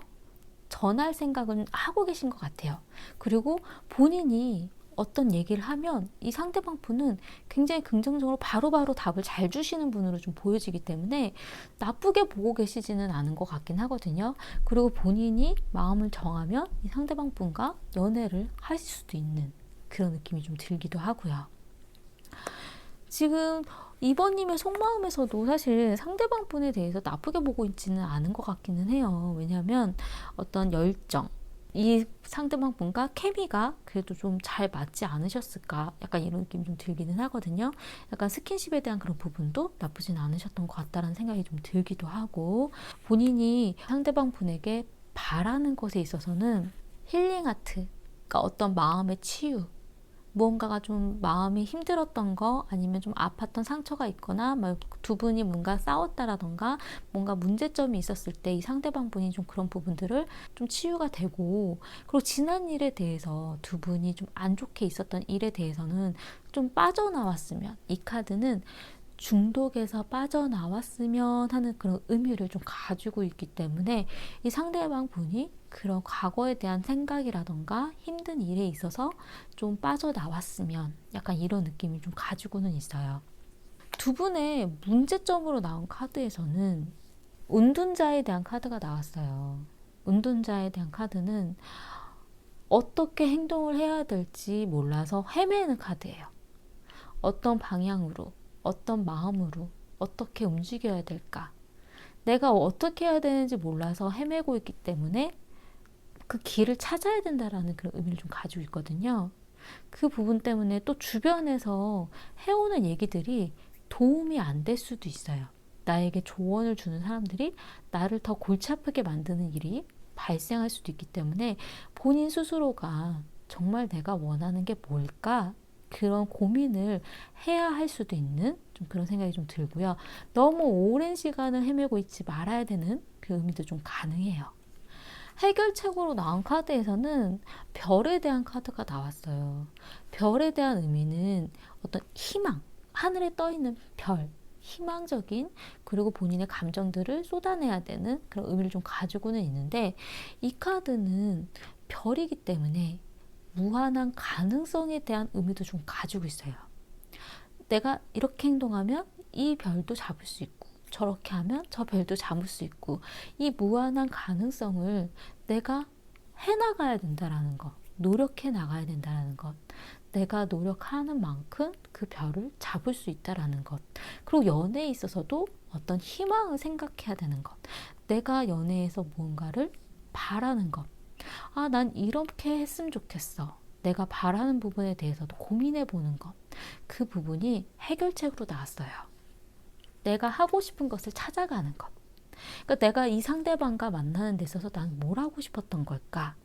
전할 생각은 하고 계신 것 같아요. 그리고 본인이 어떤 얘기를 하면 이 상대방 분은 굉장히 긍정적으로 바로바로 답을 잘 주시는 분으로 좀 보여지기 때문에 나쁘게 보고 계시지는 않은 것 같긴 하거든요. 그리고 본인이 마음을 정하면 이 상대방 분과 연애를 하실 수도 있는 그런 느낌이 좀 들기도 하고요. 지금 2번님의 속마음에서도 사실 상대방 분에 대해서 나쁘게 보고 있지는 않은 것 같기는 해요. 왜냐하면 어떤 열정, 이 상대방 분과 케미가 그래도 좀 잘 맞지 않으셨을까, 약간 이런 느낌이 좀 들기는 하거든요. 약간 스킨십에 대한 그런 부분도 나쁘진 않으셨던 것 같다라는 생각이 좀 들기도 하고, 본인이 상대방 분에게 바라는 것에 있어서는 힐링 아트, 그러니까 어떤 마음의 치유, 무언가가 좀 마음이 힘들었던 거, 아니면 좀 아팠던 상처가 있거나 두 분이 뭔가 싸웠다라던가 뭔가 문제점이 있었을 때 이 상대방 분이 좀 그런 부분들을 좀 치유가 되고, 그리고 지난 일에 대해서 두 분이 좀 안 좋게 있었던 일에 대해서는 좀 빠져나왔으면, 이 카드는 중독에서 빠져나왔으면 하는 그런 의미를 좀 가지고 있기 때문에 이 상대방 분이 그런 과거에 대한 생각이라던가 힘든 일에 있어서 좀 빠져나왔으면, 약간 이런 느낌이 좀 가지고는 있어요. 두 분의 문제점으로 나온 카드에서는 은둔자에 대한 카드가 나왔어요. 은둔자에 대한 카드는 어떻게 행동을 해야 될지 몰라서 헤매는 카드예요. 어떤 방향으로, 어떤 마음으로 어떻게 움직여야 될까, 내가 어떻게 해야 되는지 몰라서 헤매고 있기 때문에 그 길을 찾아야 된다라는 그런 의미를 좀 가지고 있거든요. 그 부분 때문에 또 주변에서 해오는 얘기들이 도움이 안 될 수도 있어요. 나에게 조언을 주는 사람들이 나를 더 골치 아프게 만드는 일이 발생할 수도 있기 때문에 본인 스스로가 정말 내가 원하는 게 뭘까, 그런 고민을 해야 할 수도 있는 좀 그런 생각이 좀 들고요. 너무 오랜 시간을 헤매고 있지 말아야 되는 그 의미도 좀 가능해요. 해결책으로 나온 카드에서는 별에 대한 카드가 나왔어요. 별에 대한 의미는 어떤 희망, 하늘에 떠 있는 별, 희망적인, 그리고 본인의 감정들을 쏟아내야 되는 그런 의미를 좀 가지고는 있는데, 이 카드는 별이기 때문에 무한한 가능성에 대한 의미도 좀 가지고 있어요. 내가 이렇게 행동하면 이 별도 잡을 수 있고, 저렇게 하면 저 별도 잡을 수 있고, 이 무한한 가능성을 내가 해나가야 된다라는 것, 노력해 나가야 된다라는 것, 내가 노력하는 만큼 그 별을 잡을 수 있다라는 것, 그리고 연애에 있어서도 어떤 희망을 생각해야 되는 것, 내가 연애에서 무언가를 바라는 것, 아, 난 이렇게 했으면 좋겠어, 내가 바라는 부분에 대해서도 고민해 보는 것, 그 부분이 해결책으로 나왔어요. 내가 하고 싶은 것을 찾아가는 것. 그러니까 내가 이 상대방과 만나는 데 있어서 난 뭘 하고 싶었던 걸까?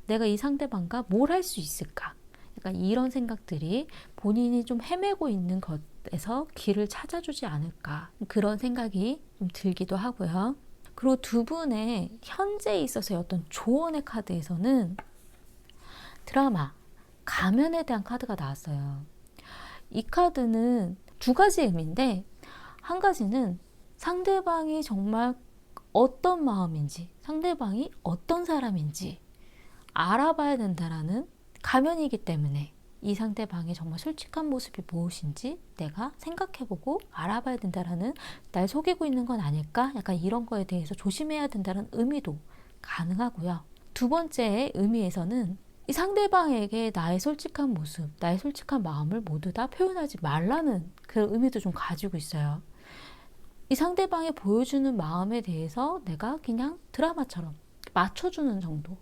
내가 이 상대방과 뭘 할 수 있을까? 약간 이런 생각들이 본인이 좀 헤매고 있는 것에서 길을 찾아주지 않을까, 그런 생각이 좀 들기도 하고요. 그리고 두 분의 현재에 있어서의 어떤 조언의 카드에서는 드라마, 가면에 대한 카드가 나왔어요. 이 카드는 두 가지 의미인데, 한 가지는 상대방이 정말 어떤 마음인지, 상대방이 어떤 사람인지 알아봐야 된다라는 가면이기 때문에 이 상대방의 정말 솔직한 모습이 무엇인지 내가 생각해보고 알아봐야 된다라는, 날 속이고 있는 건 아닐까? 약간 이런 거에 대해서 조심해야 된다는 의미도 가능하고요. 두 번째의 의미에서는 이 상대방에게 나의 솔직한 모습, 나의 솔직한 마음을 모두 다 표현하지 말라는 그런 의미도 좀 가지고 있어요. 이 상대방이 보여주는 마음에 대해서 내가 그냥 드라마처럼 맞춰주는 정도.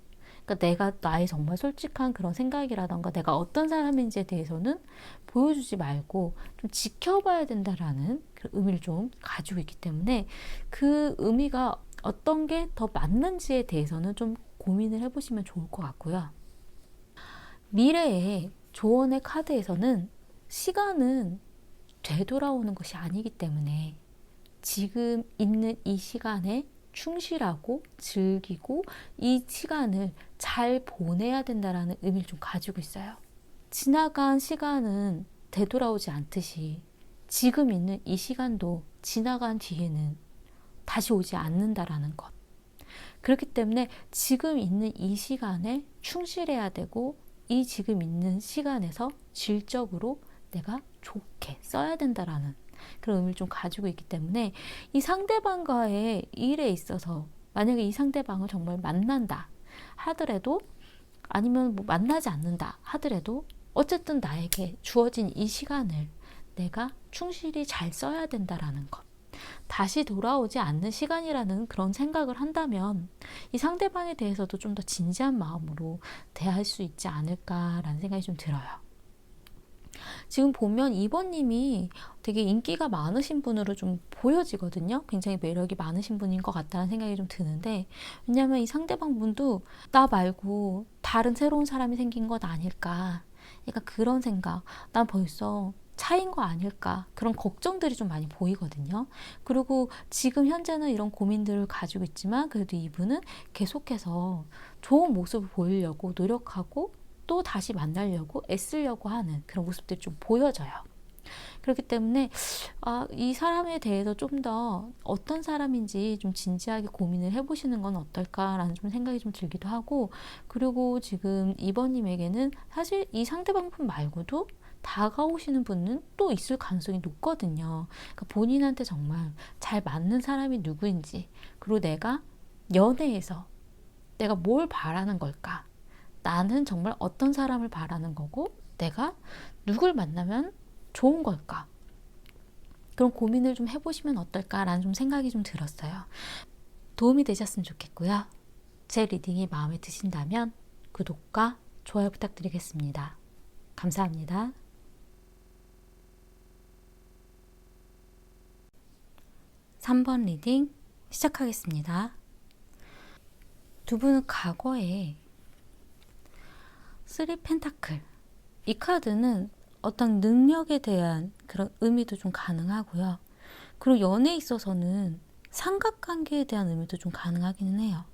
그러니까 내가 나의 정말 솔직한 그런 생각이라던가 내가 어떤 사람인지에 대해서는 보여주지 말고 좀 지켜봐야 된다라는 그런 의미를 좀 가지고 있기 때문에 그 의미가 어떤 게 더 맞는지에 대해서는 좀 고민을 해보시면 좋을 것 같고요. 미래의 조언의 카드에서는 시간은 되돌아오는 것이 아니기 때문에 지금 있는 이 시간에 충실하고 즐기고 이 시간을 잘 보내야 된다라는 의미를 좀 가지고 있어요. 지나간 시간은 되돌아오지 않듯이 지금 있는 이 시간도 지나간 뒤에는 다시 오지 않는다라는 것. 그렇기 때문에 지금 있는 이 시간에 충실해야 되고 이 지금 있는 시간에서 질적으로 내가 좋게 써야 된다라는 그런 의미를 좀 가지고 있기 때문에 이 상대방과의 일에 있어서 만약에 이 상대방을 정말 만난다 하더라도 아니면 뭐 만나지 않는다 하더라도 어쨌든 나에게 주어진 이 시간을 내가 충실히 잘 써야 된다라는 것. 다시 돌아오지 않는 시간이라는 그런 생각을 한다면 이 상대방에 대해서도 좀 더 진지한 마음으로 대할 수 있지 않을까라는 생각이 좀 들어요. 지금 보면 2번님이 되게 인기가 많으신 분으로 좀 보여지거든요. 굉장히 매력이 많으신 분인 것 같다는 생각이 좀 드는데, 왜냐하면 이 상대방 분도 나 말고 다른 새로운 사람이 생긴 것 아닐까, 약간 그런 생각, 난 벌써 차인 거 아닐까, 그런 걱정들이 좀 많이 보이거든요. 그리고 지금 현재는 이런 고민들을 가지고 있지만 그래도 이분은 계속해서 좋은 모습을 보이려고 노력하고 또 다시 만나려고 애쓰려고 하는 그런 모습들이 좀 보여져요. 그렇기 때문에 이 사람에 대해서 좀 더 어떤 사람인지 좀 진지하게 고민을 해보시는 건 어떨까라는 좀 생각이 좀 들기도 하고, 그리고 지금 2번님에게는 사실 이 상대방 분 말고도 다가오시는 분은 또 있을 가능성이 높거든요. 그러니까 본인한테 정말 잘 맞는 사람이 누구인지, 그리고 내가 연애에서 내가 뭘 바라는 걸까, 나는 정말 어떤 사람을 바라는 거고 내가 누굴 만나면 좋은 걸까, 그런 고민을 좀 해보시면 어떨까라는 좀 생각이 좀 들었어요. 도움이 되셨으면 좋겠고요. 제 리딩이 마음에 드신다면 구독과 좋아요 부탁드리겠습니다. 감사합니다. 3번 리딩 시작하겠습니다. 두 분은 과거에 3 펜타클, 이 카드는 어떤 능력에 대한 그런 의미도 좀 가능하고요. 그리고 연애에 있어서는 삼각관계에 대한 의미도 좀 가능하기는 해요.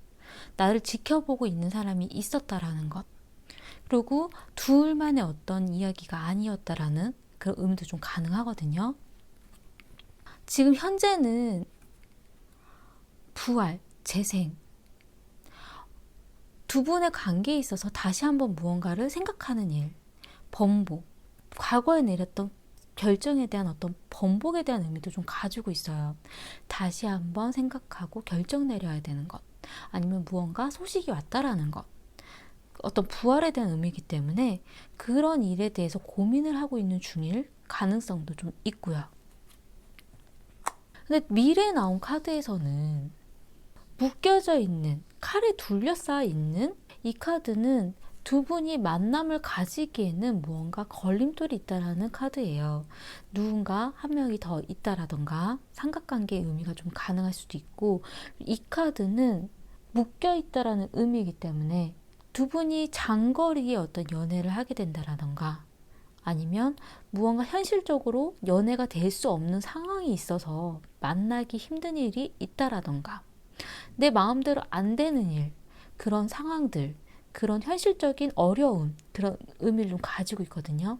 나를 지켜보고 있는 사람이 있었다라는 것. 그리고 둘만의 어떤 이야기가 아니었다라는 그런 의미도 좀 가능하거든요. 지금 현재는 부활, 재생, 두 분의 관계에 있어서 다시 한번 무언가를 생각하는 일, 번복, 과거에 내렸던 결정에 대한 어떤 번복에 대한 의미도 좀 가지고 있어요. 다시 한번 생각하고 결정 내려야 되는 것, 아니면 무언가 소식이 왔다라는 것, 어떤 부활에 대한 의미이기 때문에 그런 일에 대해서 고민을 하고 있는 중일 가능성도 좀 있고요. 근데 미래에 나온 카드에서는 묶여져 있는, 칼에 둘러싸여 있는 이 카드는 두 분이 만남을 가지기에는 무언가 걸림돌이 있다라는 카드예요. 누군가 한 명이 더 있다라던가 삼각관계의 의미가 좀 가능할 수도 있고, 이 카드는 묶여 있다라는 의미이기 때문에 두 분이 장거리의 어떤 연애를 하게 된다라던가, 아니면 무언가 현실적으로 연애가 될 수 없는 상황이 있어서 만나기 힘든 일이 있다라던가, 내 마음대로 안 되는 일, 그런 상황들, 그런 현실적인 어려움, 그런 의미를 좀 가지고 있거든요.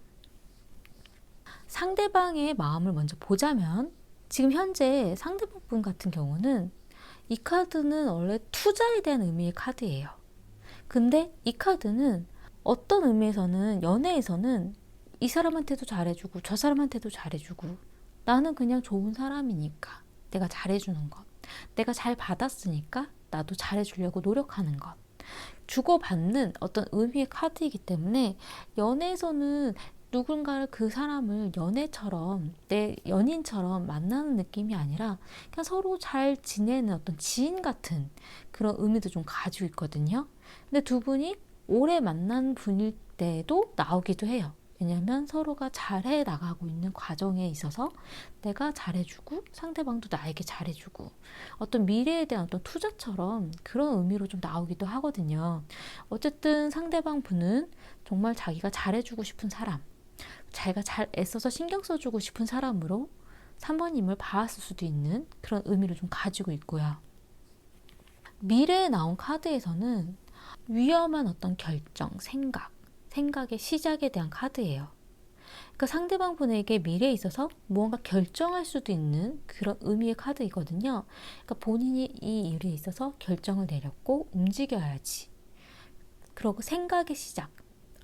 상대방의 마음을 먼저 보자면, 지금 현재 상대방 분 같은 경우는 이 카드는 원래 투자에 대한 의미의 카드예요. 근데 이 카드는 어떤 의미에서는, 연애에서는 이 사람한테도 잘해주고 저 사람한테도 잘해주고, 나는 그냥 좋은 사람이니까 내가 잘해주는 것, 내가 잘 받았으니까 나도 잘해주려고 노력하는 것, 주고받는 어떤 의미의 카드이기 때문에 연애에서는 누군가를 그 사람을 연애처럼 내 연인처럼 만나는 느낌이 아니라 그냥 서로 잘 지내는 어떤 지인 같은 그런 의미도 좀 가지고 있거든요. 근데 두 분이 오래 만난 분일 때도 나오기도 해요. 왜냐하면 서로가 잘해 나가고 있는 과정에 있어서 내가 잘해주고 상대방도 나에게 잘해주고 어떤 미래에 대한 어떤 투자처럼 그런 의미로 좀 나오기도 하거든요. 어쨌든 상대방 분은 정말 자기가 잘해주고 싶은 사람, 자기가 잘 애써서 신경 써주고 싶은 사람으로 3번님을 봐왔을 수도 있는 그런 의미를 좀 가지고 있고요. 미래에 나온 카드에서는 위험한 어떤 결정, 생각의 시작에 대한 카드예요. 그러니까 상대방 분에게 미래에 있어서 무언가 결정할 수도 있는 그런 의미의 카드이거든요. 그러니까 본인이 이 일에 있어서 결정을 내렸고 움직여야지. 그러고 생각의 시작.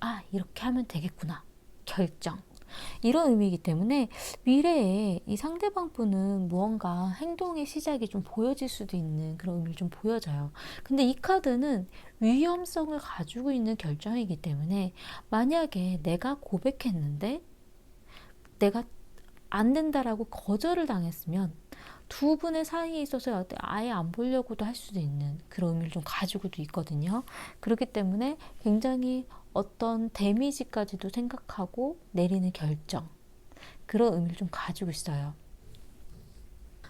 아, 이렇게 하면 되겠구나. 결정. 이런 의미이기 때문에 미래에 이 상대방 분은 무언가 행동의 시작이 좀 보여질 수도 있는 그런 의미를 좀 보여져요. 근데 이 카드는 위험성을 가지고 있는 결정이기 때문에 만약에 내가 고백했는데 내가 안 된다라고 거절을 당했으면 두 분의 사이에 있어서 아예 안 보려고도 할 수도 있는 그런 의미를 좀 가지고도 있거든요. 그렇기 때문에 굉장히 어떤 데미지까지도 생각하고 내리는 결정, 그런 의미를 좀 가지고 있어요.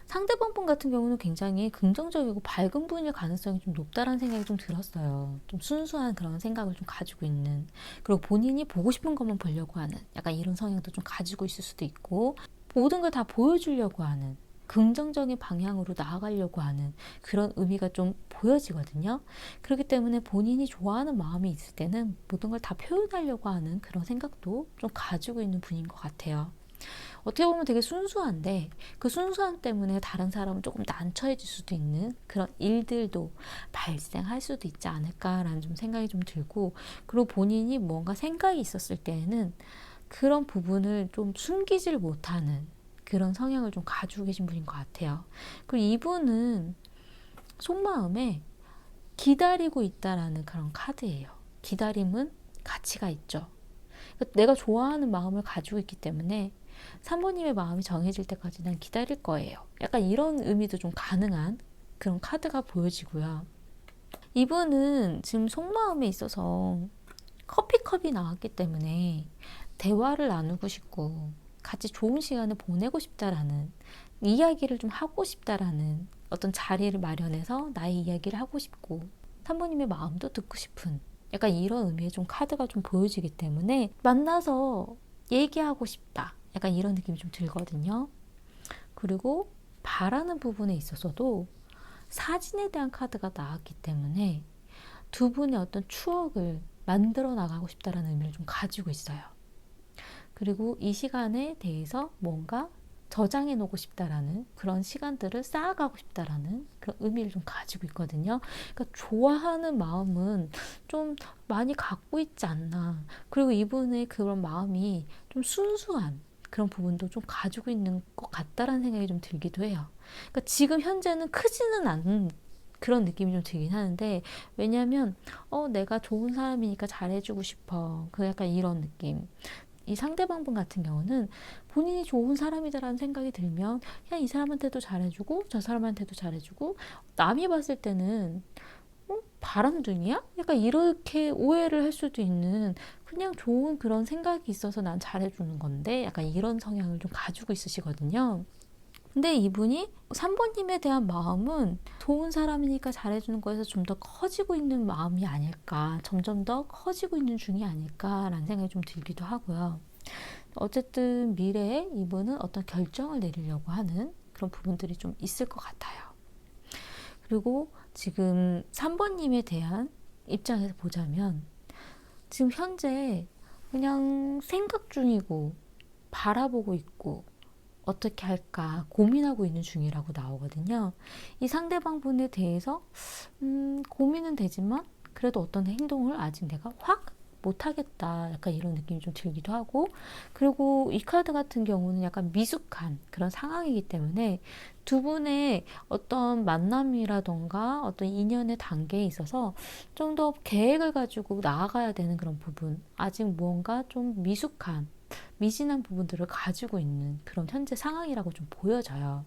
상대방 분 같은 경우는 굉장히 긍정적이고 밝은 분일 가능성이 좀 높다라는 생각이 좀 들었어요. 좀 순수한 그런 생각을 좀 가지고 있는, 그리고 본인이 보고 싶은 것만 보려고 하는 약간 이런 성향도 좀 가지고 있을 수도 있고, 모든 걸 다 보여주려고 하는, 긍정적인 방향으로 나아가려고 하는 그런 의미가 좀 보여지거든요. 그렇기 때문에 본인이 좋아하는 마음이 있을 때는 모든 걸 다 표현하려고 하는 그런 생각도 좀 가지고 있는 분인 것 같아요. 어떻게 보면 되게 순수한데 그 순수함 때문에 다른 사람은 조금 난처해질 수도 있는 그런 일들도 발생할 수도 있지 않을까라는 좀 생각이 좀 들고, 그리고 본인이 뭔가 생각이 있었을 때에는 그런 부분을 좀 숨기질 못하는 그런 성향을 좀 가지고 계신 분인 것 같아요. 그리고 이분은 속마음에 기다리고 있다라는 그런 카드예요. 기다림은 가치가 있죠. 그러니까 내가 좋아하는 마음을 가지고 있기 때문에 3번님의 마음이 정해질 때까지 난 기다릴 거예요. 약간 이런 의미도 좀 가능한 그런 카드가 보여지고요. 이분은 지금 속마음에 있어서 커피컵이 나왔기 때문에 대화를 나누고 싶고 같이 좋은 시간을 보내고 싶다라는, 이야기를 좀 하고 싶다라는 어떤 자리를 마련해서 나의 이야기를 하고 싶고 3번님의 마음도 듣고 싶은 약간 이런 의미의 좀 카드가 좀 보여지기 때문에 만나서 얘기하고 싶다. 약간 이런 느낌이 좀 들거든요. 그리고 바라는 부분에 있어서도 사진에 대한 카드가 나왔기 때문에 두 분의 어떤 추억을 만들어 나가고 싶다는 의미를 좀 가지고 있어요. 그리고 이 시간에 대해서 뭔가 저장해 놓고 싶다라는 그런 시간들을 쌓아가고 싶다라는 그런 의미를 좀 가지고 있거든요. 그러니까 좋아하는 마음은 좀 많이 갖고 있지 않나. 그리고 이분의 그런 마음이 좀 순수한 그런 부분도 좀 가지고 있는 것 같다라는 생각이 좀 들기도 해요. 그러니까 지금 현재는 크지는 않은 그런 느낌이 좀 들긴 하는데, 왜냐하면 내가 좋은 사람이니까 잘해주고 싶어. 그 약간 이런 느낌. 이 상대방 분 같은 경우는 본인이 좋은 사람이다라는 생각이 들면 그냥 이 사람한테도 잘해주고 저 사람한테도 잘해주고, 남이 봤을 때는 바람둥이야? 약간 이렇게 오해를 할 수도 있는, 그냥 좋은 그런 생각이 있어서 난 잘해주는 건데 약간 이런 성향을 좀 가지고 있으시거든요. 근데 이분이 3번님에 대한 마음은 좋은 사람이니까 잘해주는 거에서 좀 더 커지고 있는 마음이 아닐까, 점점 더 커지고 있는 중이 아닐까라는 생각이 좀 들기도 하고요. 어쨌든 미래에 이분은 어떤 결정을 내리려고 하는 그런 부분들이 좀 있을 것 같아요. 그리고 지금 3번님에 대한 입장에서 보자면 지금 현재 그냥 생각 중이고 바라보고 있고 어떻게 할까 고민하고 있는 중이라고 나오거든요. 이 상대방 분에 대해서 고민은 되지만 그래도 어떤 행동을 아직 내가 확 못하겠다, 약간 이런 느낌이 좀 들기도 하고, 그리고 이 카드 같은 경우는 약간 미숙한 그런 상황이기 때문에 두 분의 어떤 만남이라던가 어떤 인연의 단계에 있어서 좀 더 계획을 가지고 나아가야 되는 그런 부분, 아직 무언가 좀 미숙한 미진한 부분들을 가지고 있는 그런 현재 상황이라고 좀 보여져요.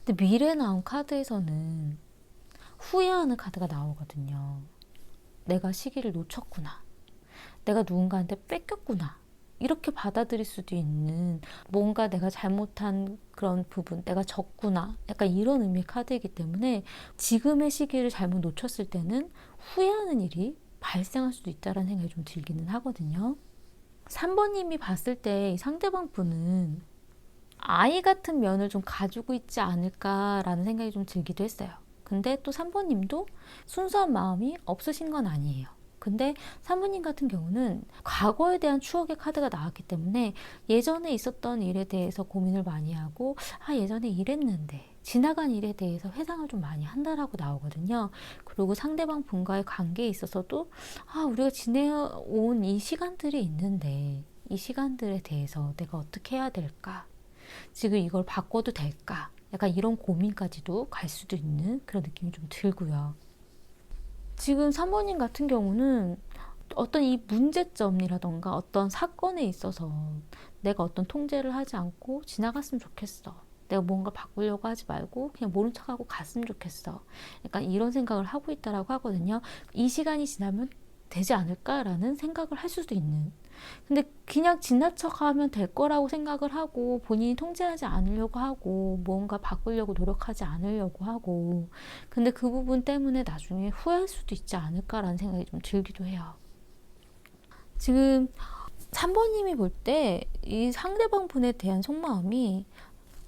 근데 미래에 나온 카드에서는 후회하는 카드가 나오거든요. 내가 시기를 놓쳤구나. 내가 누군가한테 뺏겼구나. 이렇게 받아들일 수도 있는, 뭔가 내가 잘못한 그런 부분, 내가 졌구나. 약간 이런 의미의 카드이기 때문에 지금의 시기를 잘못 놓쳤을 때는 후회하는 일이 발생할 수도 있다는 생각이 좀 들기는 하거든요. 3번님이 봤을 때 상대방 분은 아이 같은 면을 좀 가지고 있지 않을까라는 생각이 좀 들기도 했어요. 근데 또 3번님도 순수한 마음이 없으신 건 아니에요. 근데 3번님 같은 경우는 과거에 대한 추억의 카드가 나왔기 때문에 예전에 있었던 일에 대해서 고민을 많이 하고, 예전에 이랬는데, 지나간 일에 대해서 회상을 좀 많이 한다라고 나오거든요. 그리고 상대방 분과의 관계에 있어서도 우리가 지내온 이 시간들이 있는데 이 시간들에 대해서 내가 어떻게 해야 될까? 지금 이걸 바꿔도 될까? 약간 이런 고민까지도 갈 수도 있는 그런 느낌이 좀 들고요. 지금 3번님 같은 경우는 어떤 이 문제점이라던가 어떤 사건에 있어서 내가 어떤 통제를 하지 않고 지나갔으면 좋겠어. 내가 뭔가 바꾸려고 하지 말고 그냥 모른 척하고 갔으면 좋겠어. 약간 이런 생각을 하고 있다라고 하거든요. 이 시간이 지나면 되지 않을까라는 생각을 할 수도 있는. 근데 그냥 지나쳐가면 될 거라고 생각을 하고 본인이 통제하지 않으려고 하고 뭔가 바꾸려고 노력하지 않으려고 하고, 근데 그 부분 때문에 나중에 후회할 수도 있지 않을까라는 생각이 좀 들기도 해요. 지금 3번님이 볼 때 이 상대방 분에 대한 속마음이,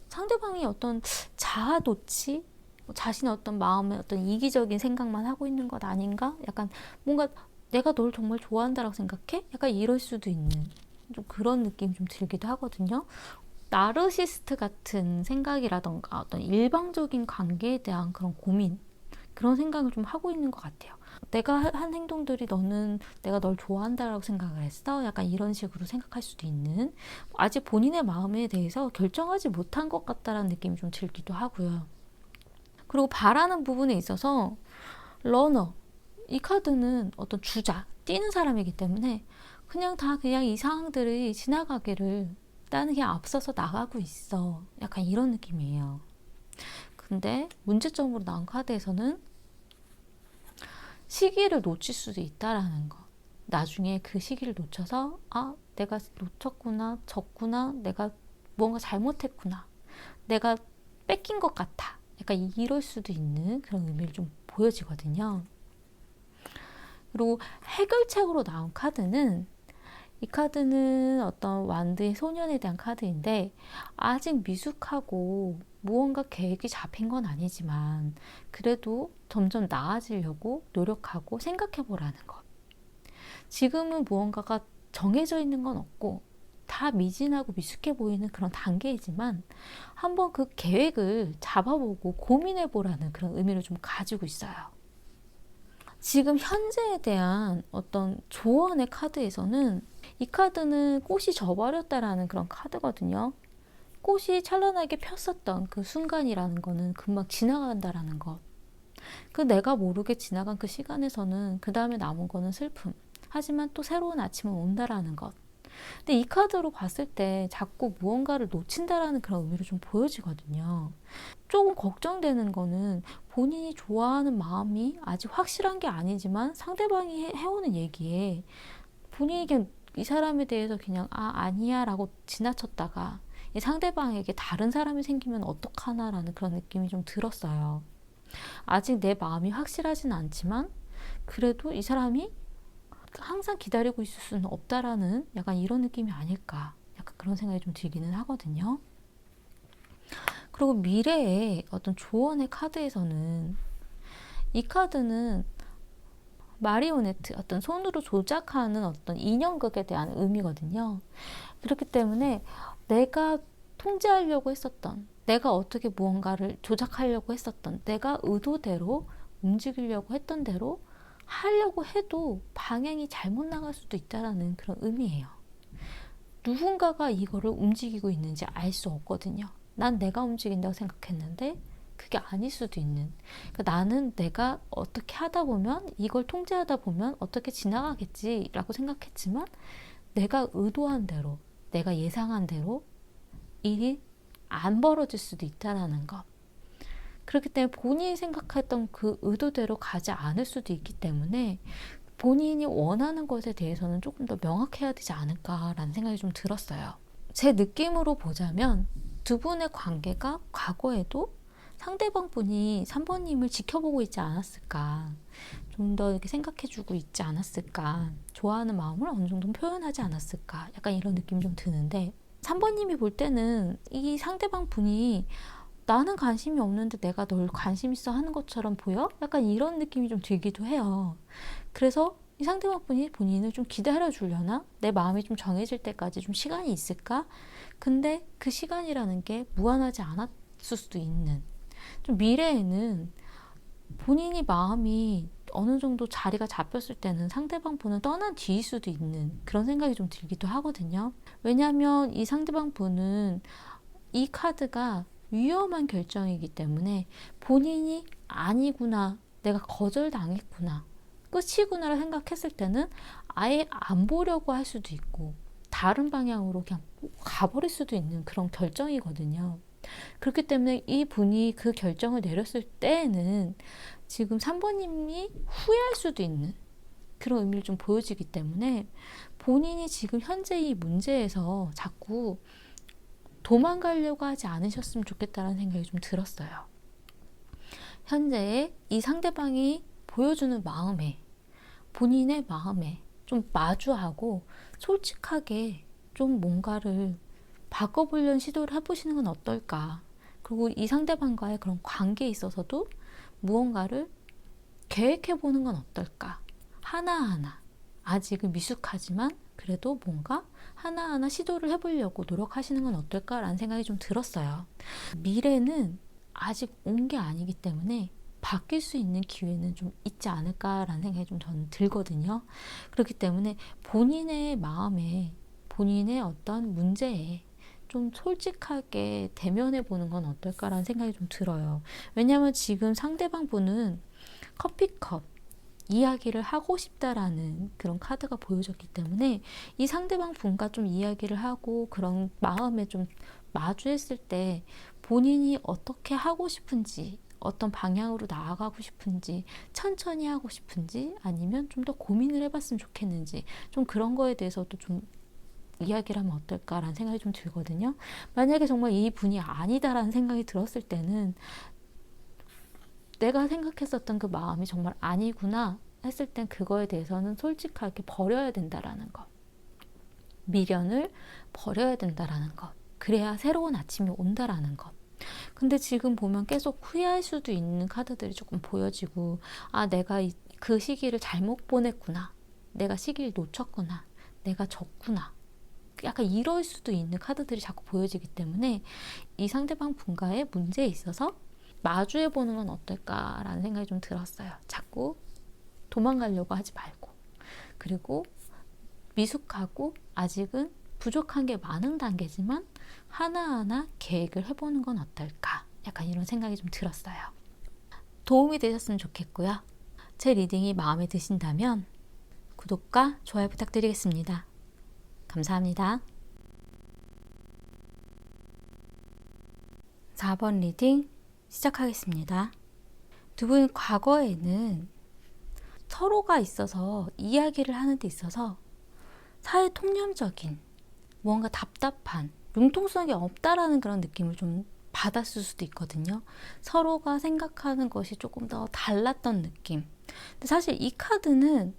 상대방이 어떤 자아 도취? 자신의 어떤 마음의 어떤 이기적인 생각만 하고 있는 것 아닌가? 약간 뭔가 내가 널 정말 좋아한다라고 생각해? 약간 이럴 수도 있는 좀 그런 느낌이 좀 들기도 하거든요. 나르시스트 같은 생각이라던가 어떤 일방적인 관계에 대한 그런 고민, 그런 생각을 좀 하고 있는 것 같아요. 내가 한 행동들이 너는 내가 널 좋아한다라고 생각을 했어? 약간 이런 식으로 생각할 수도 있는, 아직 본인의 마음에 대해서 결정하지 못한 것 같다라는 느낌이 좀 들기도 하고요. 그리고 바라는 부분에 있어서 러너, 이 카드는 어떤 주자, 뛰는 사람이기 때문에 그냥 이 상황들이 지나가기를 나는 그냥 앞서서 나가고 있어. 약간 이런 느낌이에요. 근데 문제점으로 나온 카드에서는 시기를 놓칠 수도 있다라는 거. 나중에 그 시기를 놓쳐서 내가 놓쳤구나, 졌구나, 내가 뭔가 잘못했구나, 내가 뺏긴 것 같아. 약간 이럴 수도 있는 그런 의미를 좀 보여지거든요. 그리고 해결책으로 나온 카드는, 이 카드는 어떤 완드의 소년에 대한 카드인데 아직 미숙하고 무언가 계획이 잡힌 건 아니지만 그래도 점점 나아지려고 노력하고 생각해 보라는 것. 지금은 무언가가 정해져 있는 건 없고 다 미진하고 미숙해 보이는 그런 단계이지만 한번 그 계획을 잡아보고 고민해 보라는 그런 의미를 좀 가지고 있어요. 지금 현재에 대한 어떤 조언의 카드에서는, 이 카드는 꽃이 져버렸다라는 그런 카드거든요. 꽃이 찬란하게 폈었던 그 순간이라는 거는 금방 지나간다라는 것. 그 내가 모르게 지나간 그 시간에서는 그 다음에 남은 거는 슬픔. 하지만 또 새로운 아침은 온다라는 것. 근데 이 카드로 봤을 때 자꾸 무언가를 놓친다라는 그런 의미로 좀 보여지거든요. 조금 걱정되는 거는 본인이 좋아하는 마음이 아직 확실한 게 아니지만 상대방이 해오는 얘기에 본인이 그냥 이 사람에 대해서 그냥 아니야 라고 지나쳤다가 이 상대방에게 다른 사람이 생기면 어떡하나라는 그런 느낌이 좀 들었어요. 아직 내 마음이 확실하진 않지만 그래도 이 사람이 항상 기다리고 있을 수는 없다라는 약간 이런 느낌이 아닐까, 약간 그런 생각이 좀 들기는 하거든요. 그리고 미래의 어떤 조언의 카드에서는, 이 카드는 마리오네트, 어떤 손으로 조작하는 어떤 인형극에 대한 의미거든요. 그렇기 때문에 내가 통제하려고 했었던, 내가 어떻게 무언가를 조작하려고 했었던, 내가 의도대로 움직이려고 했던 대로 하려고 해도 방향이 잘못 나갈 수도 있다는 그런 의미예요. 누군가가 이거를 움직이고 있는지 알 수 없거든요. 난 내가 움직인다고 생각했는데 그게 아닐 수도 있는. 그러니까 나는 내가 어떻게 하다 보면, 이걸 통제하다 보면 어떻게 지나가겠지라고 생각했지만 내가 의도한 대로, 내가 예상한 대로 일이 안 벌어질 수도 있다라는 것. 그렇기 때문에 본인이 생각했던 그 의도대로 가지 않을 수도 있기 때문에 본인이 원하는 것에 대해서는 조금 더 명확해야 되지 않을까라는 생각이 좀 들었어요. 제 느낌으로 보자면 두 분의 관계가 과거에도 상대방 분이 3번님을 지켜보고 있지 않았을까, 좀 더 이렇게 생각해주고 있지 않았을까, 좋아하는 마음을 어느 정도 표현하지 않았을까, 약간 이런 느낌이 좀 드는데, 3번님이 볼 때는 이 상대방 분이 나는 관심이 없는데 내가 널 관심 있어 하는 것처럼 보여? 약간 이런 느낌이 좀 들기도 해요. 그래서 이 상대방 분이 본인을 좀 기다려 주려나? 내 마음이 좀 정해질 때까지 좀 시간이 있을까? 근데 그 시간이라는 게 무한하지 않았을 수도 있는, 좀 미래에는 본인이 마음이 어느 정도 자리가 잡혔을 때는 상대방 분은 떠난 뒤일 수도 있는 그런 생각이 좀 들기도 하거든요. 왜냐하면 이 상대방 분은 이 카드가 위험한 결정이기 때문에 본인이 아니구나, 내가 거절당했구나, 끝이구나를 생각했을 때는 아예 안 보려고 할 수도 있고 다른 방향으로 그냥 가버릴 수도 있는 그런 결정이거든요. 그렇기 때문에 이 분이 그 결정을 내렸을 때에는 지금 3번님이 후회할 수도 있는 그런 의미를 좀 보여지기 때문에 본인이 지금 현재 이 문제에서 자꾸 도망가려고 하지 않으셨으면 좋겠다는 생각이 좀 들었어요. 현재 이 상대방이 보여주는 마음에, 본인의 마음에 좀 마주하고 솔직하게 좀 뭔가를 바꿔보려는 시도를 해보시는 건 어떨까. 그리고 이 상대방과의 그런 관계에 있어서도 무언가를 계획해보는 건 어떨까. 하나하나, 아직은 미숙하지만 그래도 뭔가 하나하나 시도를 해보려고 노력하시는 건 어떨까라는 생각이 좀 들었어요. 미래는 아직 온 게 아니기 때문에 바뀔 수 있는 기회는 좀 있지 않을까라는 생각이 좀 저는 들거든요. 그렇기 때문에 본인의 마음에, 본인의 어떤 문제에 좀 솔직하게 대면해 보는 건 어떨까라는 생각이 좀 들어요. 왜냐하면 지금 상대방 분은 커피컵, 이야기를 하고 싶다라는 그런 카드가 보여졌기 때문에 이 상대방 분과 좀 이야기를 하고 그런 마음에 좀 마주했을 때 본인이 어떻게 하고 싶은지, 어떤 방향으로 나아가고 싶은지, 천천히 하고 싶은지, 아니면 좀 더 고민을 해봤으면 좋겠는지, 좀 그런 거에 대해서도 좀 이야기를 하면 어떨까라는 생각이 좀 들거든요. 만약에 정말 이 분이 아니다라는 생각이 들었을 때는 내가 생각했었던 그 마음이 정말 아니구나 했을 땐 그거에 대해서는 솔직하게 버려야 된다라는 것. 미련을 버려야 된다라는 것. 그래야 새로운 아침이 온다라는 것. 근데 지금 보면 계속 후회할 수도 있는 카드들이 조금 보여지고, 아, 내가 그 시기를 잘못 보냈구나. 내가 시기를 놓쳤구나. 내가 졌구나. 약간 이럴 수도 있는 카드들이 자꾸 보여지기 때문에 이 상대방 분과의 문제에 있어서 마주해보는 건 어떨까라는 생각이 좀 들었어요. 자꾸 도망가려고 하지 말고, 그리고 미숙하고 아직은 부족한 게 많은 단계지만 하나하나 계획을 해보는 건 어떨까, 약간 이런 생각이 좀 들었어요. 도움이 되셨으면 좋겠고요. 제 리딩이 마음에 드신다면 구독과 좋아요 부탁드리겠습니다. 감사합니다. 4번 리딩 시작하겠습니다. 두 분 과거에는 서로가 있어서 이야기를 하는 데 있어서 사회 통념적인, 뭔가 답답한, 융통성이 없다라는 그런 느낌을 좀 받았을 수도 있거든요. 서로가 생각하는 것이 조금 더 달랐던 느낌. 근데 사실 이 카드는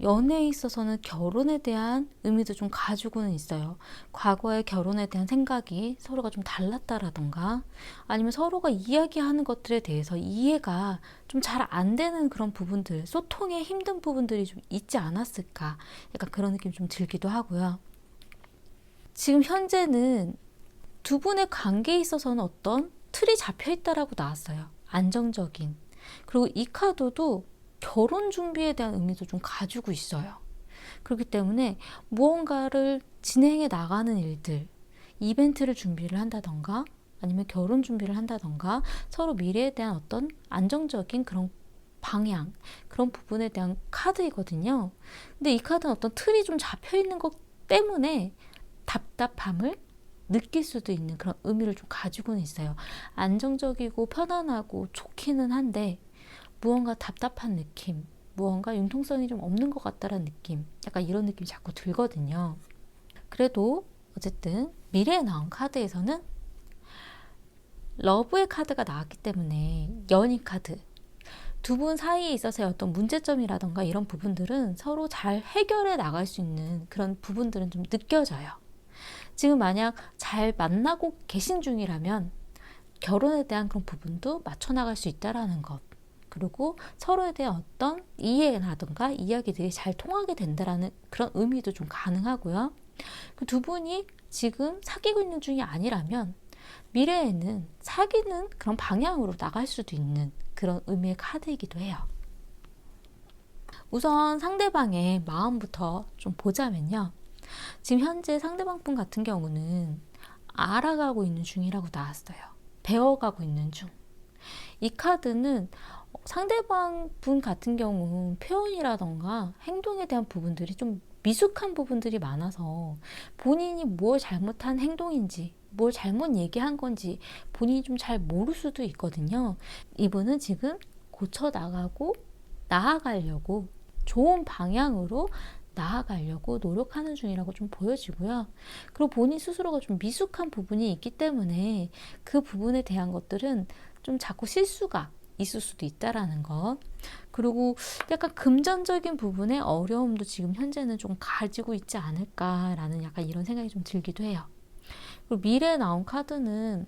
연애에 있어서는 결혼에 대한 의미도 좀 가지고는 있어요. 과거의 결혼에 대한 생각이 서로가 좀 달랐다라던가, 아니면 서로가 이야기하는 것들에 대해서 이해가 좀 잘 안 되는 그런 부분들, 소통에 힘든 부분들이 좀 있지 않았을까, 약간 그런 느낌이 좀 들기도 하고요. 지금 현재는 두 분의 관계에 있어서는 어떤 틀이 잡혀 있다라고 나왔어요. 안정적인. 그리고 이 카드도 결혼 준비에 대한 의미도 좀 가지고 있어요. 그렇기 때문에 무언가를 진행해 나가는 일들, 이벤트를 준비를 한다던가, 아니면 결혼 준비를 한다던가, 서로 미래에 대한 어떤 안정적인 그런 방향, 그런 부분에 대한 카드이거든요. 근데 이 카드는 어떤 틀이 좀 잡혀 있는 것 때문에 답답함을 느낄 수도 있는 그런 의미를 좀 가지고는 있어요. 안정적이고 편안하고 좋기는 한데 무언가 답답한 느낌, 무언가 융통성이 좀 없는 것 같다라는 느낌, 약간 이런 느낌이 자꾸 들거든요. 그래도 어쨌든 미래에 나온 카드에서는 러브의 카드가 나왔기 때문에 연인 카드, 두 분 사이에 있어서의 어떤 문제점이라던가 이런 부분들은 서로 잘 해결해 나갈 수 있는 그런 부분들은 좀 느껴져요. 지금 만약 잘 만나고 계신 중이라면 결혼에 대한 그런 부분도 맞춰 나갈 수 있다라는 것, 그리고 서로에 대한 어떤 이해라든가 이야기들이 잘 통하게 된다라는 그런 의미도 좀 가능하고요. 그 두 분이 지금 사귀고 있는 중이 아니라면 미래에는 사귀는 그런 방향으로 나갈 수도 있는 그런 의미의 카드이기도 해요. 우선 상대방의 마음부터 좀 보자면요. 지금 현재 상대방 분 같은 경우는 알아가고 있는 중이라고 나왔어요. 배워가고 있는 중. 이 카드는 상대방 분 같은 경우 표현이라던가 행동에 대한 부분들이 좀 미숙한 부분들이 많아서 본인이 뭘 잘못한 행동인지 뭘 잘못 얘기한 건지 본인이 좀 잘 모를 수도 있거든요. 이분은 지금 고쳐나가고 나아가려고 좋은 방향으로 나아가려고 노력하는 중이라고 좀 보여지고요. 그리고 본인 스스로가 좀 미숙한 부분이 있기 때문에 그 부분에 대한 것들은 좀 자꾸 실수가 있을 수도 있다라는 것. 그리고 약간 금전적인 부분의 어려움도 지금 현재는 좀 가지고 있지 않을까라는 약간 이런 생각이 좀 들기도 해요. 그리고 미래에 나온 카드는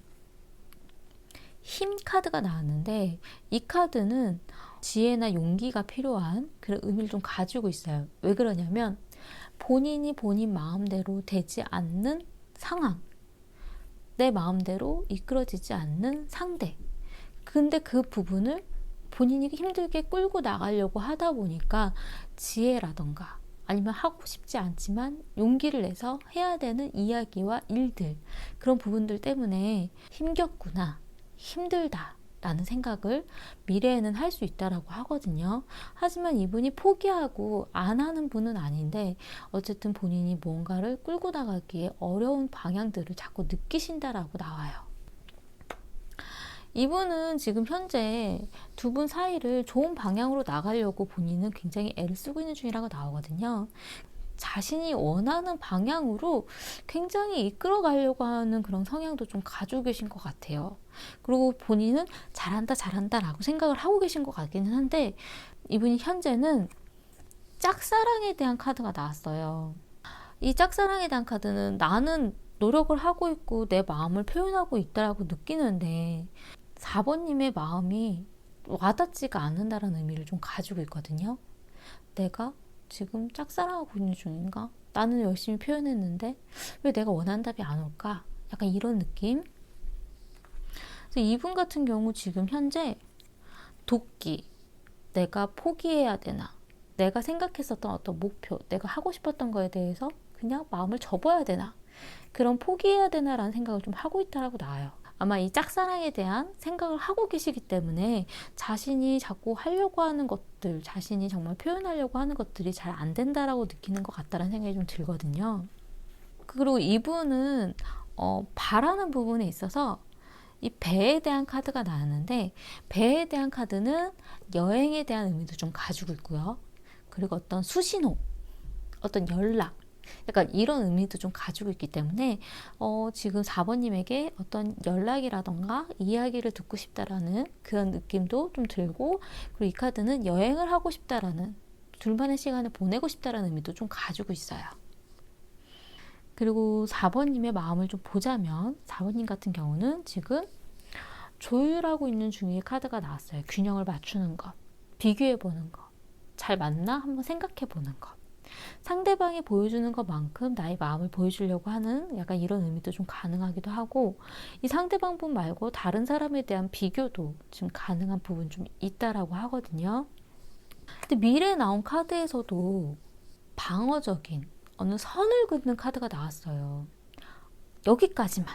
힘 카드가 나왔는데 이 카드는 지혜나 용기가 필요한 그런 의미를 좀 가지고 있어요. 왜 그러냐면 본인이 본인 마음대로 되지 않는 상황, 내 마음대로 이끌어지지 않는 상대, 근데 그 부분을 본인이 힘들게 끌고 나가려고 하다 보니까 지혜라던가 아니면 하고 싶지 않지만 용기를 내서 해야 되는 이야기와 일들, 그런 부분들 때문에 힘겹구나, 힘들다 라는 생각을 미래에는 할 수 있다라고 하거든요. 하지만 이분이 포기하고 안 하는 분은 아닌데 어쨌든 본인이 뭔가를 끌고 나가기에 어려운 방향들을 자꾸 느끼신다라고 나와요. 이분은 지금 현재 두 분 사이를 좋은 방향으로 나가려고 본인은 굉장히 애를 쓰고 있는 중이라고 나오거든요. 자신이 원하는 방향으로 굉장히 이끌어 가려고 하는 그런 성향도 좀 가지고 계신 것 같아요. 그리고 본인은 잘한다 잘한다 라고 생각을 하고 계신 것 같기는 한데 이분이 현재는 짝사랑에 대한 카드가 나왔어요. 이 짝사랑에 대한 카드는 나는 노력을 하고 있고 내 마음을 표현하고 있다라고 느끼는데 4번님의 마음이 와닿지가 않는다는 의미를 좀 가지고 있거든요. 내가 지금 짝사랑하고 있는 중인가? 나는 열심히 표현했는데 왜 내가 원하는 답이 안 올까? 약간 이런 느낌? 그래서 이분 같은 경우 지금 현재 도끼, 내가 포기해야 되나? 내가 생각했었던 어떤 목표, 내가 하고 싶었던 거에 대해서 그냥 마음을 접어야 되나? 그런 포기해야 되나라는 생각을 좀 하고 있다라고 나와요. 아마 이 짝사랑에 대한 생각을 하고 계시기 때문에 자신이 자꾸 하려고 하는 것들, 자신이 정말 표현하려고 하는 것들이 잘 안 된다라고 느끼는 것 같다는 생각이 좀 들거든요. 그리고 이분은 바라는 부분에 있어서 이 배에 대한 카드가 나왔는데 배에 대한 카드는 여행에 대한 의미도 좀 가지고 있고요. 그리고 어떤 수신호, 어떤 연락, 약간 이런 의미도 좀 가지고 있기 때문에 지금 4번님에게 어떤 연락이라던가 이야기를 듣고 싶다라는 그런 느낌도 좀 들고, 그리고 이 카드는 여행을 하고 싶다라는, 둘만의 시간을 보내고 싶다라는 의미도 좀 가지고 있어요. 그리고 4번님의 마음을 좀 보자면 4번님 같은 경우는 지금 조율하고 있는 중에 카드가 나왔어요. 균형을 맞추는 것, 비교해보는 것, 잘 맞나 한번 생각해보는 것, 상대방이 보여주는 것만큼 나의 마음을 보여주려고 하는 약간 이런 의미도 좀 가능하기도 하고, 이 상대방 분 말고 다른 사람에 대한 비교도 지금 가능한 부분 좀 있다라고 하거든요. 근데 미래에 나온 카드에서도 방어적인 어느 선을 긋는 카드가 나왔어요. 여기까지만,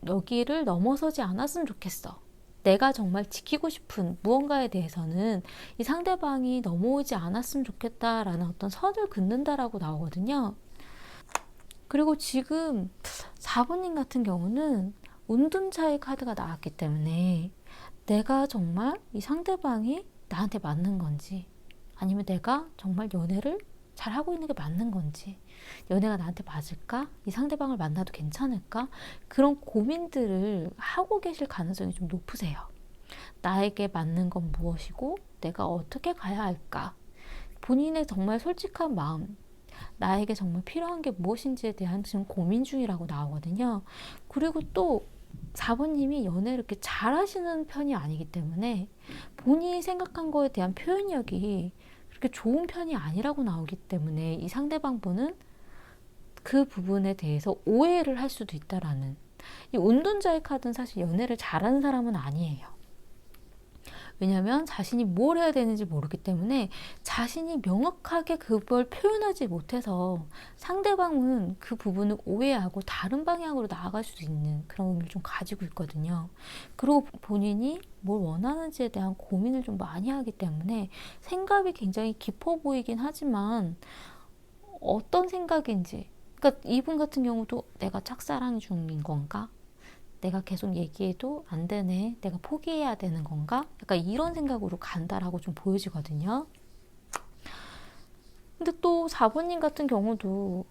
여기를 넘어서지 않았으면 좋겠어. 내가 정말 지키고 싶은 무언가에 대해서는 이 상대방이 넘어오지 않았으면 좋겠다라는 어떤 선을 긋는다라고 나오거든요. 그리고 지금 4번님 같은 경우는 운둔자의 카드가 나왔기 때문에 내가 정말 이 상대방이 나한테 맞는 건지, 아니면 내가 정말 연애를 잘 하고 있는 게 맞는 건지, 연애가 나한테 맞을까? 이 상대방을 만나도 괜찮을까? 그런 고민들을 하고 계실 가능성이 좀 높으세요. 나에게 맞는 건 무엇이고 내가 어떻게 가야 할까? 본인의 정말 솔직한 마음, 나에게 정말 필요한 게 무엇인지에 대한 지금 고민 중이라고 나오거든요. 그리고 또 4번님이 연애를 이렇게 잘하시는 편이 아니기 때문에 본인이 생각한 거에 대한 표현력이 그렇게 좋은 편이 아니라고 나오기 때문에 이 상대방 분은 그 부분에 대해서 오해를 할 수도 있다라는, 이 운둔자의 카드는 사실 연애를 잘하는 사람은 아니에요. 왜냐하면 자신이 뭘 해야 되는지 모르기 때문에 자신이 명확하게 그걸 표현하지 못해서 상대방은 그 부분을 오해하고 다른 방향으로 나아갈 수 있는 그런 의미를 좀 가지고 있거든요. 그리고 본인이 뭘 원하는지에 대한 고민을 좀 많이 하기 때문에 생각이 굉장히 깊어 보이긴 하지만 어떤 생각인지, 그러니까 이분 같은 경우도 내가 짝사랑 중인 건가? 내가 계속 얘기해도 안 되네. 내가 포기해야 되는 건가? 약간 이런 생각으로 간다라고 좀 보여지거든요. 근데 또 4번님 같은 경우도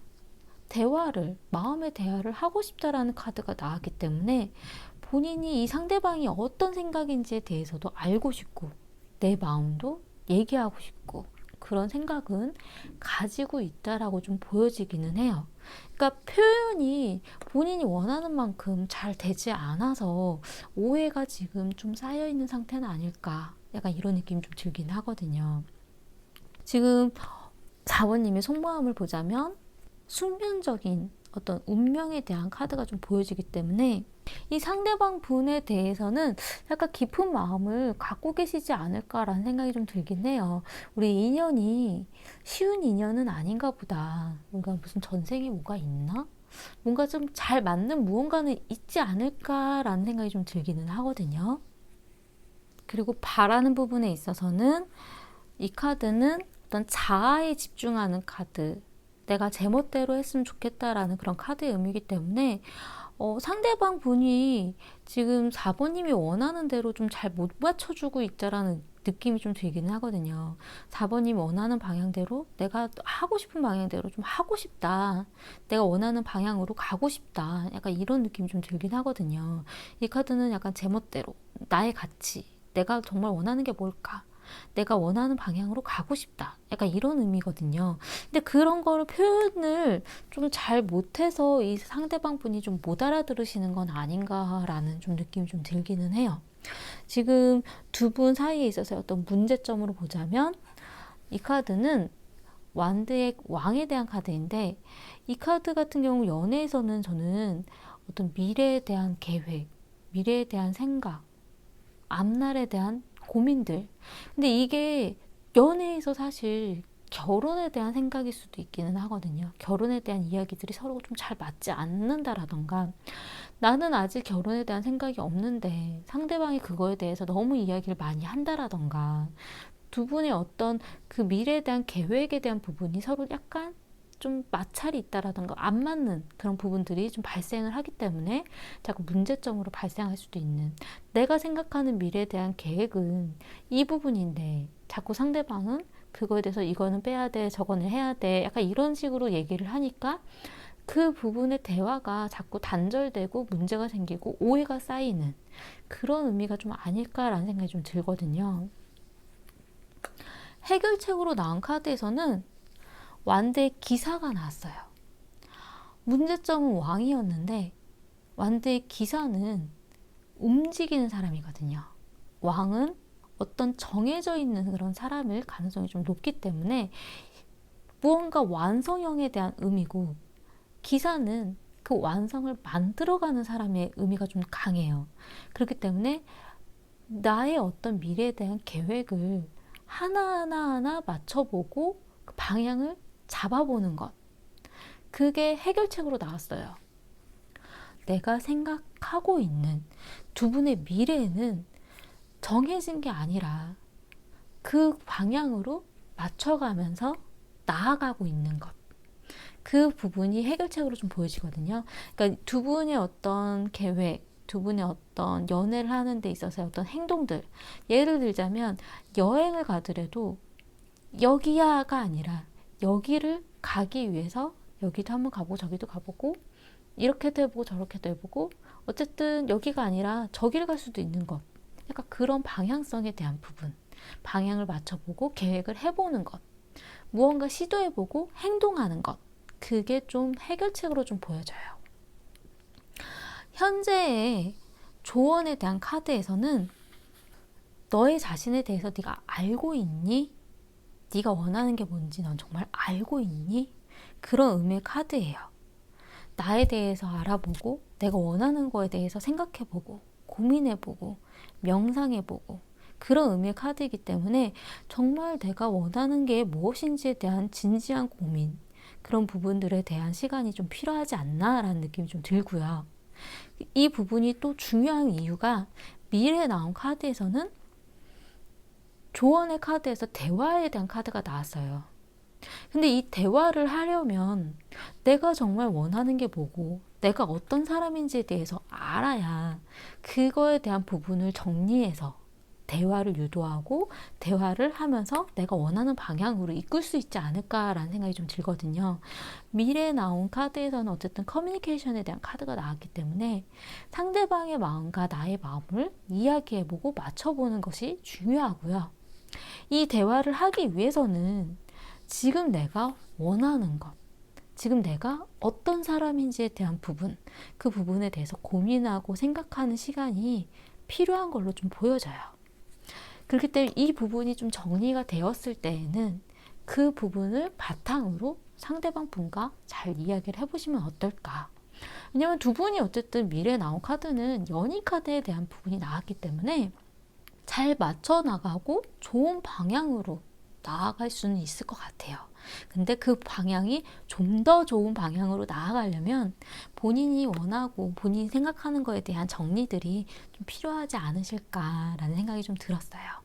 마음의 대화를 하고 싶다라는 카드가 나왔기 때문에 본인이 이 상대방이 어떤 생각인지에 대해서도 알고 싶고, 내 마음도 얘기하고 싶고, 그런 생각은 가지고 있다라고 좀 보여지기는 해요. 그러니까 표현이 본인이 원하는 만큼 잘 되지 않아서 오해가 지금 좀 쌓여 있는 상태는 아닐까, 약간 이런 느낌이 좀 들긴 하거든요. 지금 4번님의 속마음을 보자면 숙면적인 어떤 운명에 대한 카드가 좀 보여지기 때문에 이 상대방 분에 대해서는 약간 깊은 마음을 갖고 계시지 않을까라는 생각이 좀 들긴 해요. 우리 인연이 쉬운 인연은 아닌가 보다. 뭔가 무슨 전생에 뭐가 있나? 뭔가 좀 잘 맞는 무언가는 있지 않을까라는 생각이 좀 들기는 하거든요. 그리고 바라는 부분에 있어서는 이 카드는 어떤 자아에 집중하는 카드, 내가 제멋대로 했으면 좋겠다라는 그런 카드의 의미이기 때문에 상대방 분이 지금 4번님이 원하는 대로 좀 잘 못 맞춰주고 있다라는 느낌이 좀 들기는 하거든요. 4번님이 원하는 방향대로, 내가 하고 싶은 방향대로 좀 하고 싶다. 내가 원하는 방향으로 가고 싶다. 약간 이런 느낌이 좀 들긴 하거든요. 이 카드는 약간 제멋대로, 나의 가치, 내가 정말 원하는 게 뭘까? 내가 원하는 방향으로 가고 싶다. 약간 이런 의미거든요. 근데 그런 거를 표현을 좀 잘 못해서 이 상대방 분이 좀 못 알아들으시는 건 아닌가라는 좀 느낌이 좀 들기는 해요. 지금 두 분 사이에 있어서 어떤 문제점으로 보자면 이 카드는 완드의 왕에 대한 카드인데, 이 카드 같은 경우 연애에서는 저는 어떤 미래에 대한 계획, 미래에 대한 생각, 앞날에 대한 고민들. 근데 이게 연애에서 사실 결혼에 대한 생각일 수도 있기는 하거든요. 결혼에 대한 이야기들이 서로 좀 잘 맞지 않는다라던가, 나는 아직 결혼에 대한 생각이 없는데 상대방이 그거에 대해서 너무 이야기를 많이 한다라던가, 두 분의 어떤 그 미래에 대한 계획에 대한 부분이 서로 약간 좀 마찰이 있다라던가 안 맞는 그런 부분들이 좀 발생을 하기 때문에 자꾸 문제점으로 발생할 수도 있는, 내가 생각하는 미래에 대한 계획은 이 부분인데 자꾸 상대방은 그거에 대해서 이거는 빼야 돼, 저거는 해야 돼, 약간 이런 식으로 얘기를 하니까 그 부분의 대화가 자꾸 단절되고 문제가 생기고 오해가 쌓이는 그런 의미가 좀 아닐까라는 생각이 좀 들거든요. 해결책으로 나온 카드에서는 완드의 기사가 나왔어요. 문제점은 왕이었는데 완드의 기사는 움직이는 사람이거든요. 왕은 어떤 정해져 있는 그런 사람일 가능성이 좀 높기 때문에 무언가 완성형에 대한 의미고, 기사는 그 완성을 만들어가는 사람의 의미가 좀 강해요. 그렇기 때문에 나의 어떤 미래에 대한 계획을 하나하나 맞춰보고 그 방향을 잡아보는 것, 그게 해결책으로 나왔어요. 내가 생각하고 있는 두 분의 미래에는 정해진 게 아니라 그 방향으로 맞춰가면서 나아가고 있는 것, 그 부분이 해결책으로 좀 보여지거든요. 그러니까 두 분의 어떤 계획, 두 분의 어떤 연애를 하는 데 있어서의 어떤 행동들, 예를 들자면 여행을 가더라도 여기야가 아니라 여기를 가기 위해서 여기도 한번 가보고 저기도 가보고 이렇게도 해보고 저렇게도 해보고 어쨌든 여기가 아니라 저기를 갈 수도 있는 것, 약간 그런 방향성에 대한 부분, 방향을 맞춰보고 계획을 해보는 것, 무언가 시도해보고 행동하는 것, 그게 좀 해결책으로 좀 보여져요. 현재의 조언에 대한 카드에서는 너의 자신에 대해서 네가 알고 있니? 네가 원하는 게 뭔지 넌 정말 알고 있니? 그런 의미의 카드예요. 나에 대해서 알아보고 내가 원하는 거에 대해서 생각해보고 고민해보고 명상해보고 그런 의미의 카드이기 때문에 정말 내가 원하는 게 무엇인지에 대한 진지한 고민, 그런 부분들에 대한 시간이 좀 필요하지 않나라는 느낌이 좀 들고요. 이 부분이 또 중요한 이유가 미래에 나온 카드에서는 조언의 카드에서 대화에 대한 카드가 나왔어요. 근데 이 대화를 하려면 내가 정말 원하는 게 뭐고 내가 어떤 사람인지에 대해서 알아야 그거에 대한 부분을 정리해서 대화를 유도하고 대화를 하면서 내가 원하는 방향으로 이끌 수 있지 않을까라는 생각이 좀 들거든요. 미래에 나온 카드에서는 어쨌든 커뮤니케이션에 대한 카드가 나왔기 때문에 상대방의 마음과 나의 마음을 이야기해보고 맞춰보는 것이 중요하고요. 이 대화를 하기 위해서는 지금 내가 원하는 것, 지금 내가 어떤 사람인지에 대한 부분, 그 부분에 대해서 고민하고 생각하는 시간이 필요한 걸로 좀 보여져요. 그렇기 때문에 이 부분이 좀 정리가 되었을 때에는 그 부분을 바탕으로 상대방 분과 잘 이야기를 해보시면 어떨까. 왜냐면 두 분이 어쨌든 미래에 나온 카드는 연인 카드에 대한 부분이 나왔기 때문에 잘 맞춰 나가고 좋은 방향으로 나아갈 수는 있을 것 같아요. 근데 그 방향이 좀 더 좋은 방향으로 나아가려면 본인이 원하고 본인이 생각하는 거에 대한 정리들이 좀 필요하지 않으실까라는 생각이 좀 들었어요.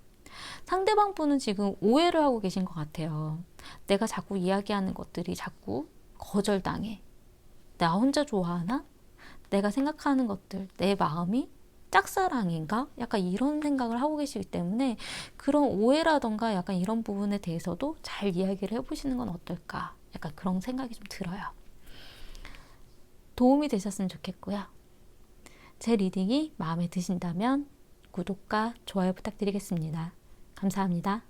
상대방 분은 지금 오해를 하고 계신 것 같아요. 내가 자꾸 이야기하는 것들이 자꾸 거절당해. 나 혼자 좋아하나? 내가 생각하는 것들, 내 마음이 짝사랑인가? 약간 이런 생각을 하고 계시기 때문에 그런 오해라던가 약간 이런 부분에 대해서도 잘 이야기를 해보시는 건 어떨까? 약간 그런 생각이 좀 들어요. 도움이 되셨으면 좋겠고요. 제 리딩이 마음에 드신다면 구독과 좋아요 부탁드리겠습니다. 감사합니다.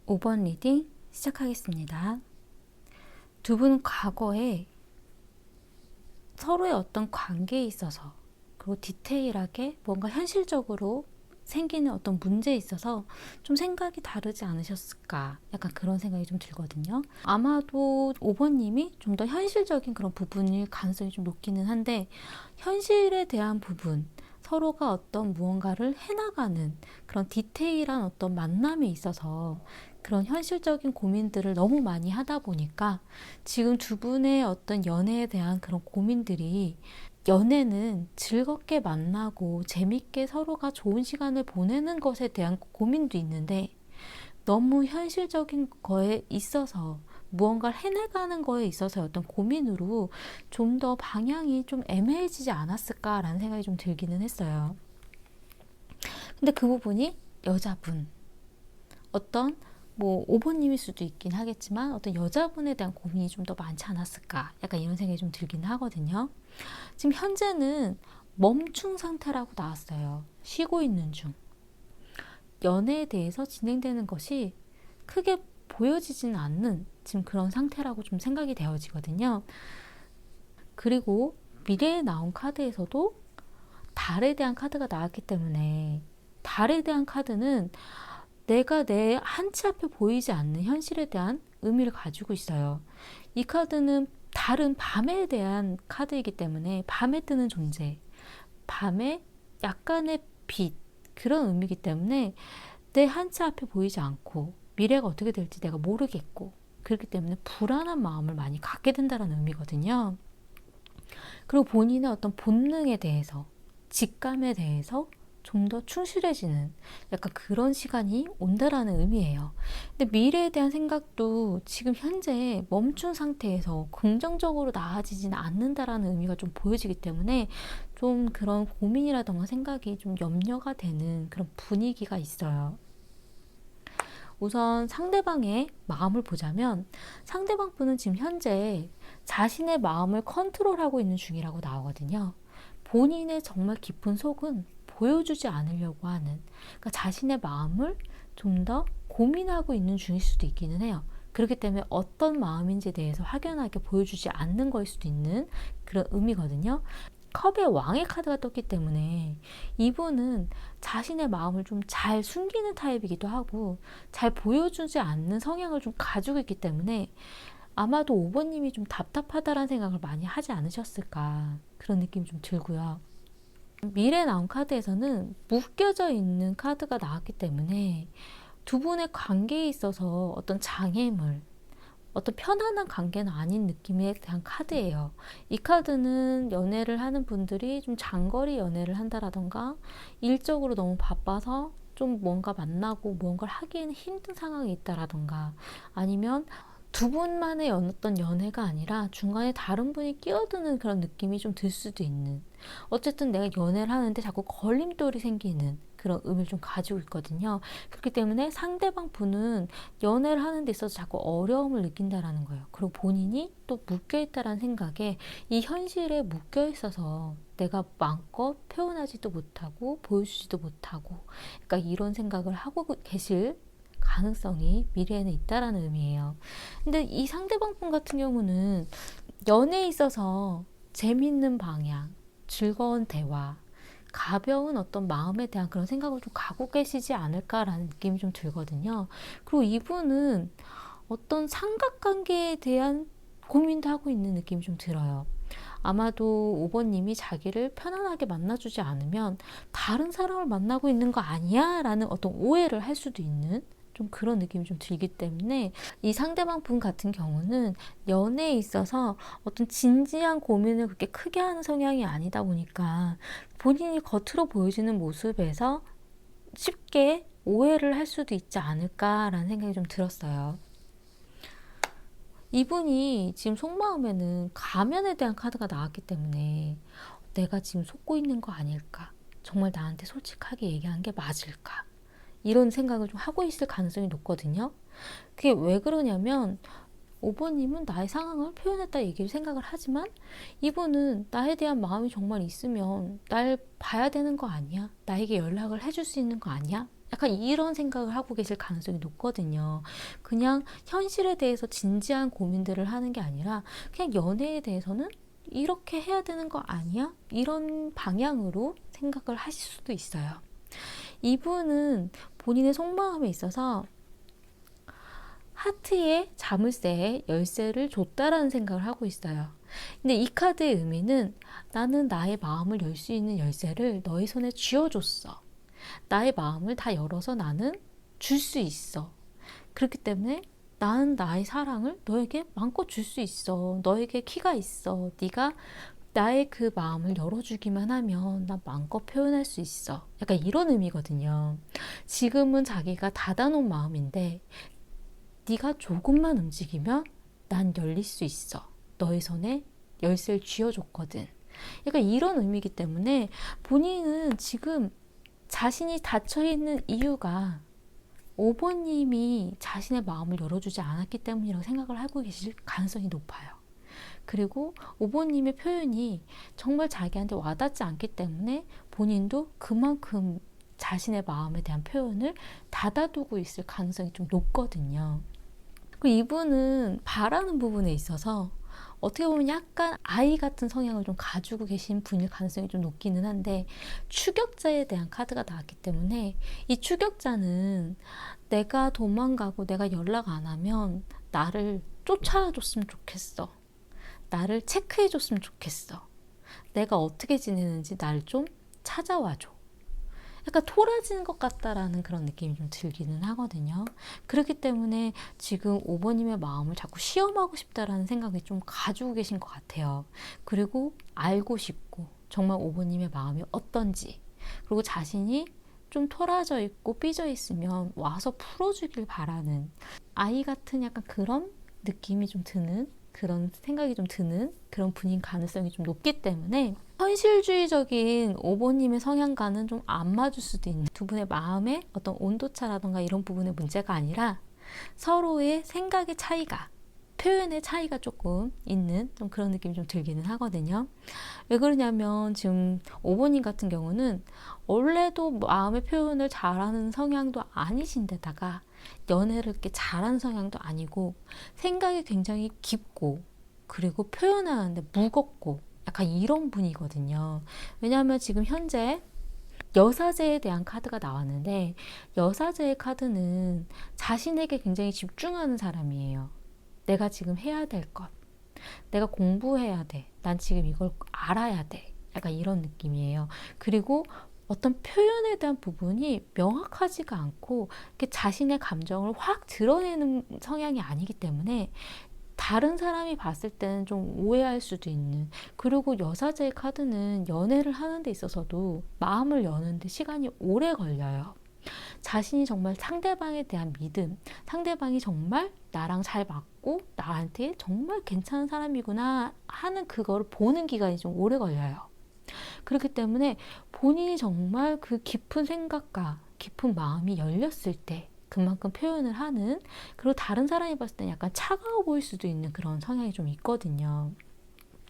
5번 리딩 시작하겠습니다. 두 분은 과거에 서로의 어떤 관계에 있어서 그리고 디테일하게 뭔가 현실적으로 생기는 어떤 문제에 있어서 좀 생각이 다르지 않으셨을까, 약간 그런 생각이 좀 들거든요. 아마도 5번님이 좀 더 현실적인 그런 부분일 가능성이 좀 높기는 한데, 현실에 대한 부분, 서로가 어떤 무언가를 해나가는 그런 디테일한 어떤 만남에 있어서 그런 현실적인 고민들을 너무 많이 하다 보니까 지금 두 분의 어떤 연애에 대한 그런 고민들이, 연애는 즐겁게 만나고 재밌게 서로가 좋은 시간을 보내는 것에 대한 고민도 있는데 너무 현실적인 거에 있어서 무언가를 해내가는 거에 있어서 어떤 고민으로 좀 더 방향이 좀 애매해지지 않았을까라는 생각이 좀 들기는 했어요. 근데 그 부분이 여자분, 어떤 5번님일 수도 있긴 하겠지만 어떤 여자분에 대한 고민이 좀 더 많지 않았을까, 약간 이런 생각이 좀 들긴 하거든요. 지금 현재는 멈춘 상태라고 나왔어요. 쉬고 있는 중. 연애에 대해서 진행되는 것이 크게 보여지지는 않는 지금 그런 상태라고 좀 생각이 되어지거든요. 그리고 미래에 나온 카드에서도 달에 대한 카드가 나왔기 때문에 달에 대한 카드는 내가 내 한치 앞에 보이지 않는 현실에 대한 의미를 가지고 있어요. 이 카드는 달은 밤에 대한 카드이기 때문에 밤에 뜨는 존재, 밤에 약간의 빛, 그런 의미이기 때문에 내 한치 앞에 보이지 않고 미래가 어떻게 될지 내가 모르겠고, 그렇기 때문에 불안한 마음을 많이 갖게 된다는 의미거든요. 그리고 본인의 어떤 본능에 대해서, 직감에 대해서 좀 더 충실해지는 약간 그런 시간이 온다라는 의미예요. 근데 미래에 대한 생각도 지금 현재 멈춘 상태에서 긍정적으로 나아지지는 않는다라는 의미가 좀 보여지기 때문에 좀 그런 고민이라던가 생각이 좀 염려가 되는 그런 분위기가 있어요. 우선 상대방의 마음을 보자면 상대방 분은 지금 현재 자신의 마음을 컨트롤하고 있는 중이라고 나오거든요. 본인의 정말 깊은 속은 보여주지 않으려고 하는, 그러니까 자신의 마음을 좀 더 고민하고 있는 중일 수도 있기는 해요. 그렇기 때문에 어떤 마음인지에 대해서 확연하게 보여주지 않는 거일 수도 있는 그런 의미거든요. 컵의 왕의 카드가 떴기 때문에 이분은 자신의 마음을 좀 잘 숨기는 타입이기도 하고 잘 보여주지 않는 성향을 좀 가지고 있기 때문에 아마도 5번님이 좀 답답하다라는 생각을 많이 하지 않으셨을까, 그런 느낌이 좀 들고요. 미래에 나온 카드에서는 묶여져 있는 카드가 나왔기 때문에 두 분의 관계에 있어서 어떤 장애물, 어떤 편안한 관계는 아닌 느낌에 대한 카드예요. 이 카드는 연애를 하는 분들이 좀 장거리 연애를 한다라던가 일적으로 너무 바빠서 좀 뭔가 만나고 뭔가를 하기에는 힘든 상황이 있다라던가, 아니면 두 분만의 어떤 연애가 아니라 중간에 다른 분이 끼어드는 그런 느낌이 좀 들 수도 있는, 어쨌든 내가 연애를 하는데 자꾸 걸림돌이 생기는 그런 의미를 좀 가지고 있거든요. 그렇기 때문에 상대방 분은 연애를 하는 데 있어서 자꾸 어려움을 느낀다라는 거예요. 그리고 본인이 또 묶여있다라는 생각에 이 현실에 묶여 있어서 내가 마음껏 표현하지도 못하고 보여주지도 못하고, 그러니까 이런 생각을 하고 계실 가능성이 미래에는 있다라는 의미예요. 근데 이 상대방 분 같은 경우는 연애에 있어서 재밌는 방향, 즐거운 대화, 가벼운 어떤 마음에 대한 그런 생각을 좀 갖고 계시지 않을까라는 느낌이 좀 들거든요. 그리고 이분은 어떤 삼각관계에 대한 고민도 하고 있는 느낌이 좀 들어요. 아마도 5번님이 자기를 편안하게 만나주지 않으면 다른 사람을 만나고 있는 거 아니야? 라는 어떤 오해를 할 수도 있는 좀 그런 느낌이 좀 들기 때문에 이 상대방 분 같은 경우는 연애에 있어서 어떤 진지한 고민을 그렇게 크게 하는 성향이 아니다 보니까 본인이 겉으로 보여지는 모습에서 쉽게 오해를 할 수도 있지 않을까라는 생각이 좀 들었어요. 이분이 지금 속마음에는 가면에 대한 카드가 나왔기 때문에 내가 지금 속고 있는 거 아닐까? 정말 나한테 솔직하게 얘기한 게 맞을까? 이런 생각을 좀 하고 있을 가능성이 높거든요. 그게 왜 그러냐면 5번님은 나의 상황을 표현했다 얘기를 생각을 하지만 이분은 나에 대한 마음이 정말 있으면 날 봐야 되는 거 아니야? 나에게 연락을 해줄 수 있는 거 아니야? 약간 이런 생각을 하고 계실 가능성이 높거든요. 그냥 현실에 대해서 진지한 고민들을 하는 게 아니라 그냥 연애에 대해서는 이렇게 해야 되는 거 아니야? 이런 방향으로 생각을 하실 수도 있어요. 이분은 본인의 속마음에 있어서 하트의 자물쇠에 열쇠를 줬다라는 생각을 하고 있어요. 근데 이 카드의 의미는 나는 나의 마음을 열 수 있는 열쇠를 너의 손에 쥐어줬어. 나의 마음을 다 열어서 나는 줄 수 있어. 그렇기 때문에 나는 나의 사랑을 너에게 마음껏 줄 수 있어. 너에게 키가 있어. 네가 나의 그 마음을 열어주기만 하면 나 마음껏 표현할 수 있어. 약간 이런 의미거든요. 지금은 자기가 닫아놓은 마음인데 네가 조금만 움직이면 난 열릴 수 있어. 너의 손에 열쇠를 쥐어줬거든. 약간 이런 의미이기 때문에 본인은 지금 자신이 닫혀있는 이유가 5번님이 자신의 마음을 열어주지 않았기 때문이라고 생각을 하고 계실 가능성이 높아요. 그리고 5번님의 표현이 정말 자기한테 와닿지 않기 때문에 본인도 그만큼 자신의 마음에 대한 표현을 닫아두고 있을 가능성이 좀 높거든요. 그리고 이분은 바라는 부분에 있어서 어떻게 보면 약간 아이 같은 성향을 좀 가지고 계신 분일 가능성이 좀 높기는 한데 추격자에 대한 카드가 나왔기 때문에 이 추격자는 내가 도망가고 내가 연락 안 하면 나를 쫓아줬으면 좋겠어. 나를 체크해줬으면 좋겠어. 내가 어떻게 지내는지 날 좀 찾아와줘. 약간 토라지는 것 같다라는 그런 느낌이 좀 들기는 하거든요. 그렇기 때문에 지금 5번님의 마음을 자꾸 시험하고 싶다라는 생각이 좀 가지고 계신 것 같아요. 그리고 알고 싶고 정말 5번님의 마음이 어떤지, 그리고 자신이 좀 토라져 있고 삐져 있으면 와서 풀어주길 바라는 아이 같은 약간 그런 느낌이 좀 드는, 그런 생각이 좀 드는 그런 분인 가능성이 좀 높기 때문에 현실주의적인 5번님의 성향과는 좀 안 맞을 수도 있는, 두 분의 마음의 어떤 온도차라던가 이런 부분의 문제가 아니라 서로의 생각의 차이가, 표현의 차이가 조금 있는 좀 그런 느낌이 좀 들기는 하거든요. 왜 그러냐면 지금 5번님 같은 경우는 원래도 마음의 표현을 잘하는 성향도 아니신데다가 연애를 이렇게 잘하는 성향도 아니고 생각이 굉장히 깊고 그리고 표현하는데 무겁고 약간 이런 분이거든요. 왜냐하면 지금 현재 여사제에 대한 카드가 나왔는데 여사제의 카드는 자신에게 굉장히 집중하는 사람이에요. 내가 지금 해야 될 것, 내가 공부해야 돼, 난 지금 이걸 알아야 돼, 약간 이런 느낌이에요. 그리고 어떤 표현에 대한 부분이 명확하지가 않고 자신의 감정을 확 드러내는 성향이 아니기 때문에 다른 사람이 봤을 때는 좀 오해할 수도 있는, 그리고 여사제의 카드는 연애를 하는 데 있어서도 마음을 여는데 시간이 오래 걸려요. 자신이 정말 상대방에 대한 믿음, 상대방이 정말 나랑 잘 맞고 나한테 정말 괜찮은 사람이구나 하는 그거를 보는 기간이 좀 오래 걸려요. 그렇기 때문에 본인이 정말 그 깊은 생각과 깊은 마음이 열렸을 때 그만큼 표현을 하는, 그리고 다른 사람이 봤을 때 약간 차가워 보일 수도 있는 그런 성향이 좀 있거든요.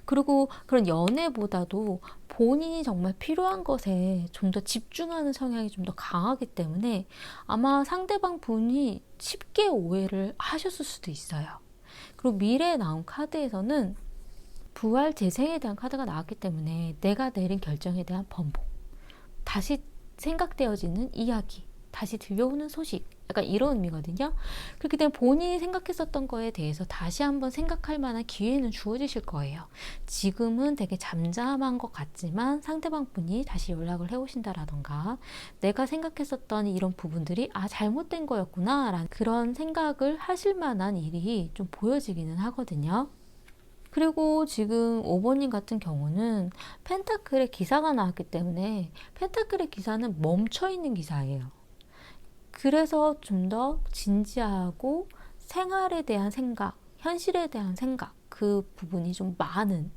그리고 그런 연애보다도 본인이 정말 필요한 것에 좀 더 집중하는 성향이 좀 더 강하기 때문에 아마 상대방 분이 쉽게 오해를 하셨을 수도 있어요. 그리고 미래에 나온 카드에서는 부활 재생에 대한 카드가 나왔기 때문에 내가 내린 결정에 대한 번복, 다시 생각되어지는 이야기, 다시 들려오는 소식, 약간 이런 의미거든요. 그렇기 때문에 본인이 생각했었던 거에 대해서 다시 한번 생각할 만한 기회는 주어지실 거예요. 지금은 되게 잠잠한 것 같지만 상대방 분이 다시 연락을 해오신다라던가 내가 생각했었던 이런 부분들이 잘못된 거였구나 라는 그런 생각을 하실 만한 일이 좀 보여지기는 하거든요. 그리고 지금 5번님 같은 경우는 펜타클의 기사가 나왔기 때문에 펜타클의 기사는 멈춰있는 기사예요. 그래서 좀 더 진지하고 생활에 대한 생각, 현실에 대한 생각, 그 부분이 좀 많은,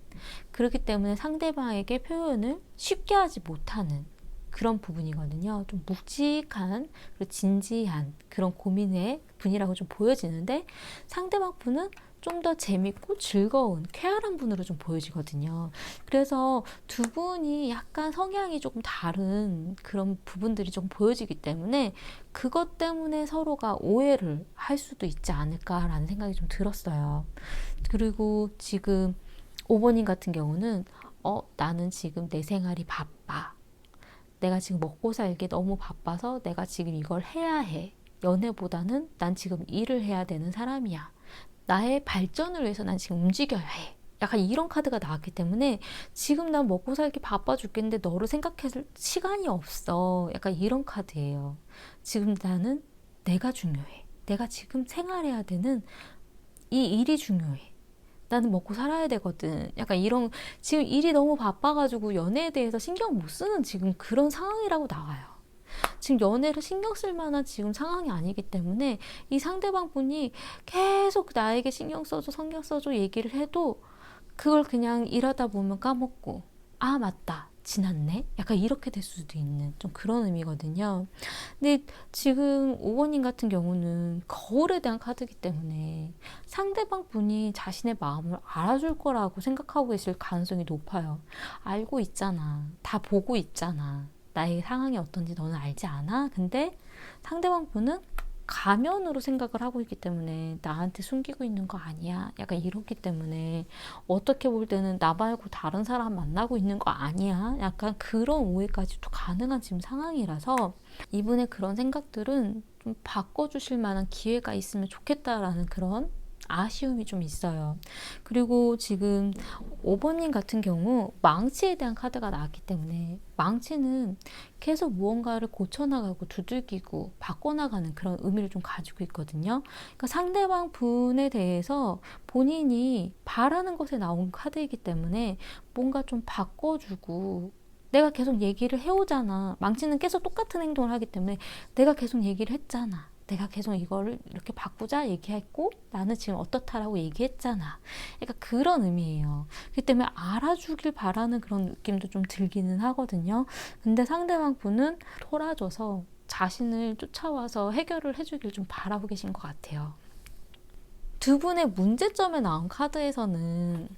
그렇기 때문에 상대방에게 표현을 쉽게 하지 못하는 그런 부분이거든요. 좀 묵직한, 그리고 진지한 그런 고민의 분이라고 좀 보여지는데 상대방 분은 좀 더 재밌고 즐거운 쾌활한 분으로 좀 보여지거든요. 그래서 두 분이 약간 성향이 조금 다른 그런 부분들이 좀 보여지기 때문에 그것 때문에 서로가 오해를 할 수도 있지 않을까라는 생각이 좀 들었어요. 그리고 지금 5번님 같은 경우는 나는 지금 내 생활이 바빠. 내가 지금 먹고 살기 너무 바빠서 내가 지금 이걸 해야 해. 연애보다는 난 지금 일을 해야 되는 사람이야. 나의 발전을 위해서 난 지금 움직여야 해. 약간 이런 카드가 나왔기 때문에 지금 난 먹고 살기 바빠 죽겠는데 너를 생각할 시간이 없어. 약간 이런 카드예요. 지금 나는 내가 중요해. 내가 지금 생활해야 되는 이 일이 중요해. 나는 먹고 살아야 되거든. 약간 이런, 지금 일이 너무 바빠가지고 연애에 대해서 신경 못 쓰는 지금 그런 상황이라고 나와요. 지금 연애를 신경 쓸 만한 지금 상황이 아니기 때문에 이 상대방 분이 계속 나에게 신경 써줘 얘기를 해도 그걸 그냥 일하다 보면 까먹고 맞다 지났네 약간 이렇게 될 수도 있는 좀 그런 의미거든요. 근데 지금 5번님 같은 경우는 거울에 대한 카드이기 때문에 상대방 분이 자신의 마음을 알아줄 거라고 생각하고 계실 가능성이 높아요. 알고 있잖아, 다 보고 있잖아, 나의 상황이 어떤지 너는 알지 않아? 근데 상대방 분은 가면으로 생각을 하고 있기 때문에 나한테 숨기고 있는 거 아니야? 약간 이렇기 때문에 어떻게 볼 때는 나 말고 다른 사람 만나고 있는 거 아니야? 약간 그런 오해까지도 가능한 지금 상황이라서 이분의 그런 생각들은 좀 바꿔주실 만한 기회가 있으면 좋겠다라는 그런 아쉬움이 좀 있어요. 그리고 지금 5번님 같은 경우 망치에 대한 카드가 나왔기 때문에 망치는 계속 무언가를 고쳐나가고 두들기고 바꿔나가는 그런 의미를 좀 가지고 있거든요. 그러니까 상대방 분에 대해서 본인이 바라는 것에 나온 카드이기 때문에 뭔가 좀 바꿔주고 내가 계속 얘기를 해오잖아. 망치는 계속 똑같은 행동을 하기 때문에 내가 계속 얘기를 했잖아. 내가 계속 이거를 이렇게 바꾸자 얘기했고 나는 지금 어떻다라고 얘기했잖아. 그러니까 그런 의미예요. 그렇기 때문에 알아주길 바라는 그런 느낌도 좀 들기는 하거든요. 근데 상대방 분은 토라져서 자신을 쫓아와서 해결을 해주길 좀 바라고 계신 것 같아요. 두 분의 문제점에 나온 카드에서는